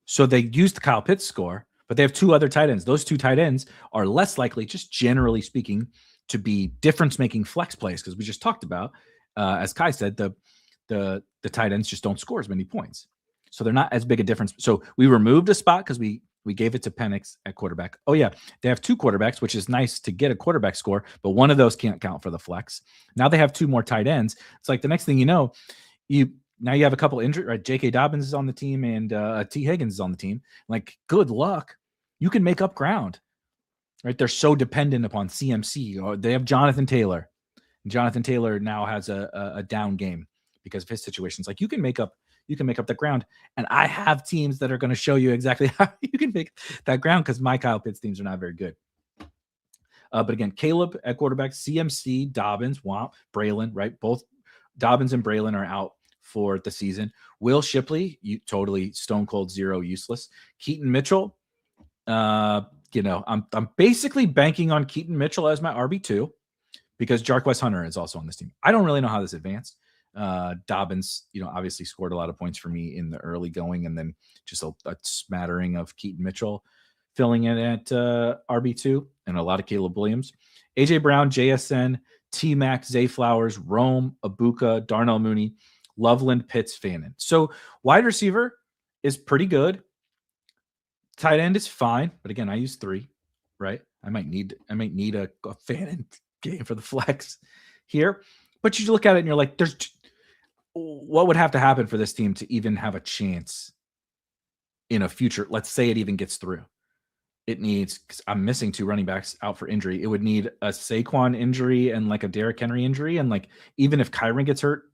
So they used the Kyle Pitts score, but they have 2 other tight ends. Those 2 tight ends are less likely, just generally speaking, to be difference-making flex plays because we just talked about, as Kai said, the tight ends just don't score as many points. So they're not as big a difference. So we removed a spot because we gave it to Penix at quarterback. Oh, yeah. They have 2 quarterbacks, which is nice to get a quarterback score, but one of those can't count for the flex. Now they have 2 more tight ends. It's like the next thing you know, now you have a couple injured, right? J.K. Dobbins is on the team and T. Higgins is on the team. Like, good luck. You can make up ground, right? They're so dependent upon CMC. Or they have Jonathan Taylor. Jonathan Taylor now has a down game because of his situations. Like, you can make up the ground. And I have teams that are going to show you exactly how you can make that ground because my Kyle Pitts teams are not very good. But again, Caleb at quarterback, CMC, Dobbins, Braylon, right? Both Dobbins and Braylon are out for the season. Will Shipley, you totally stone cold 0 useless. Keaton Mitchell, I'm basically banking on Keaton Mitchell as my RB2 because Jarquez Hunter is also on this team. I don't really know how this advanced. Dobbins, obviously scored a lot of points for me in the early going, and then just a smattering of Keaton Mitchell filling in at RB2 and a lot of Caleb Williams. AJ Brown, JSN, T-Mac, Zay Flowers, Rome, Abuka, Darnell Mooney, Loveland, Pitts, Fannin. So wide receiver is pretty good. Tight end is fine, but again, I use 3, right? I might need a Fannin game for the flex here. But you look at it and you're like, what would have to happen for this team to even have a chance in a future? Let's say it even gets through. It needs, because I'm missing 2 running backs out for injury. It would need a Saquon injury and like a Derrick Henry injury. And like, even if Kyron gets hurt,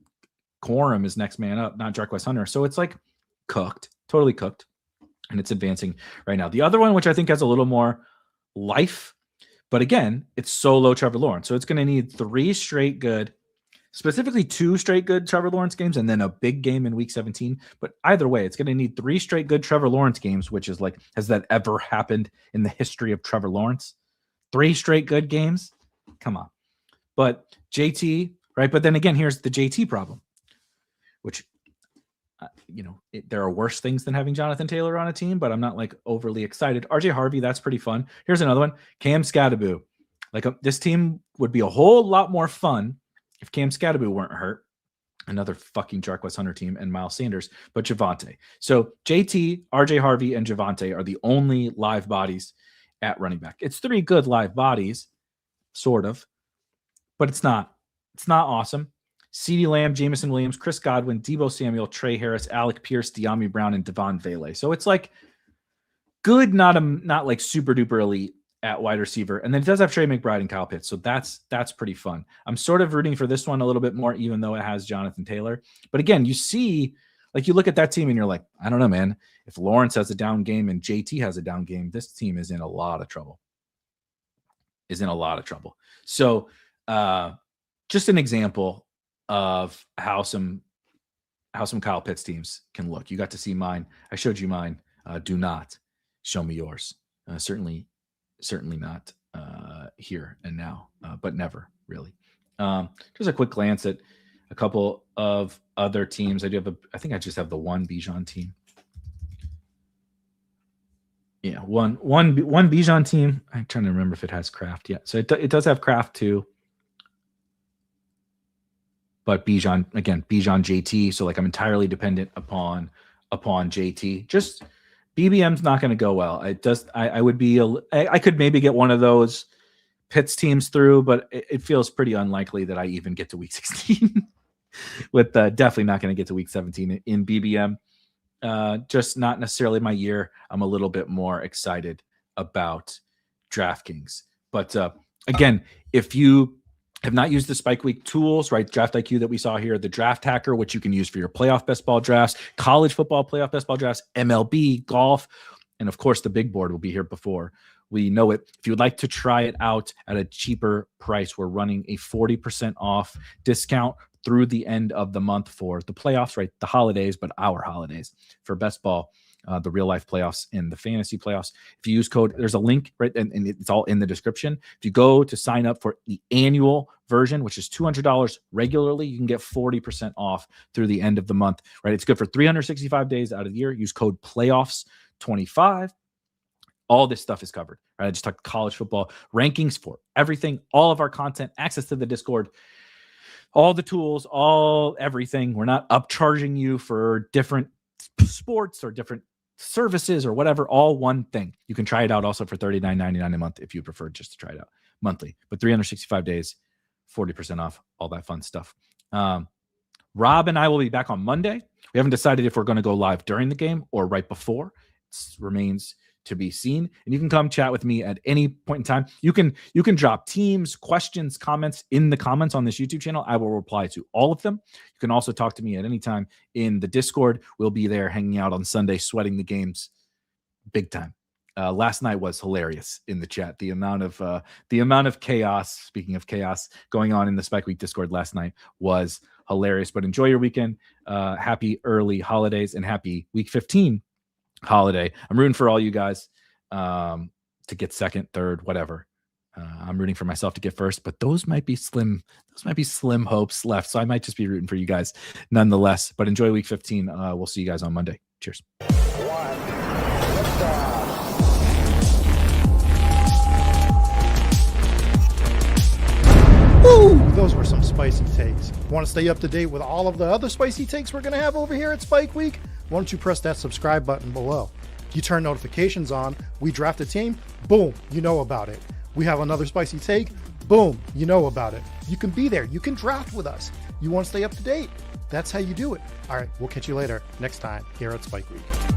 Corum is next man up, not Jarquez Hunter. So it's like cooked, totally cooked. And it's advancing right now. The other one, which I think has a little more life, but again, it's solo Trevor Lawrence. So it's going to need 3 straight good, specifically 2 straight good Trevor Lawrence games, and then a big game in week 17. But either way, it's going to need 3 straight good Trevor Lawrence games, which is like, has that ever happened in the history of Trevor Lawrence? 3 straight good games? Come on. But JT, right? But then again, here's the JT problem, which, there are worse things than having Jonathan Taylor on a team, but I'm not like overly excited. RJ Harvey, that's pretty fun. Here's another one. Cam Scadaboo. Like this team would be a whole lot more fun if Cam Scadaboo weren't hurt. Another fucking Jarquez Hunter team and Miles Sanders, but Javonte. So JT, RJ Harvey, and Javonte are the only live bodies at running back. It's 3 good live bodies, sort of, but it's not awesome. CeeDee Lamb, Jameson Williams, Chris Godwin, Deebo Samuel, Trey Harris, Alec Pierce, De'Ami Brown, and Devon Vele. So it's like good, not like super duper elite at wide receiver. And then it does have Trey McBride and Kyle Pitts. So that's pretty fun. I'm sort of rooting for this one a little bit more, even though it has Jonathan Taylor. But again, you see, like you look at that team and you're like, I don't know, man. If Lawrence has a down game and JT has a down game, this team is in a lot of trouble. So just an example of how some Kyle Pitts teams can look. You got to see mine. I showed you mine. Do not show me yours. Certainly not here and now, but never really. Just a quick glance at a couple of other teams. I think I just have the one Bijan team. Yeah, one Bijan team. I'm trying to remember if it has Kraft yet. So it does have Kraft too. But Bijan JT. So like I'm entirely dependent upon JT. Just BBM's not going to go well. I could maybe get one of those Pitts teams through, but it feels pretty unlikely that I even get to week 16 with definitely not going to get to week 17 in BBM. Just not necessarily my year. I'm a little bit more excited about DraftKings. But again, if you have not used the Spike Week tools, right? Draft IQ that we saw here, the Draft Hacker, which you can use for your playoff best ball drafts, college football playoff best ball drafts, MLB, golf, and of course the big board will be here before we know it. If you would like to try it out at a cheaper price, we're running a 40% off discount through the end of the month for the playoffs, right? The holidays, but our holidays for best ball, the real life playoffs and the fantasy playoffs. If you use code, there's a link, right? And it's all in the description. If you go to sign up for the annual version, which is $200 regularly, you can get 40% off through the end of the month, right? It's good for 365 days out of the year. Use code playoffs25. All this stuff is covered, right? I just talked college football rankings for everything, all of our content, access to the Discord, all the tools, everything. We're not upcharging you for different sports or different services or whatever, all one thing. You can try it out also for $39.99 a month if you prefer just to try it out monthly, but 365 days, 40% off, all that fun stuff. Rob and I will be back on Monday. We haven't decided if we're going to go live during the game or right before. It remains to be seen. And you can come chat with me at any point in time. You can drop teams, questions, comments in the comments on this YouTube channel. I will reply to all of them. You can also talk to me at any time in the Discord. We'll be there hanging out on Sunday, sweating the games big time. Last night was hilarious in the chat. The amount of chaos, speaking of chaos, going on in the Spike Week Discord last night was hilarious. But enjoy your weekend. Happy early holidays and happy week 15 holiday. I'm rooting for all you guys to get second, third, whatever. I'm rooting for myself to get first, but those might be slim hopes left. So I might just be rooting for you guys nonetheless. But enjoy week 15. We'll see you guys on Monday. Cheers. Woo! Those were some spicy takes. Want to stay up to date with all of the other spicy takes we're going to have over here at Spike Week? Why don't you press that subscribe button below? You turn notifications on, we draft a team, boom, you know about it. We have another spicy take, boom, you know about it. You can be there. You can draft with us. You want to stay up to date? That's how you do it. All right, we'll catch you later next time here at Spike Week.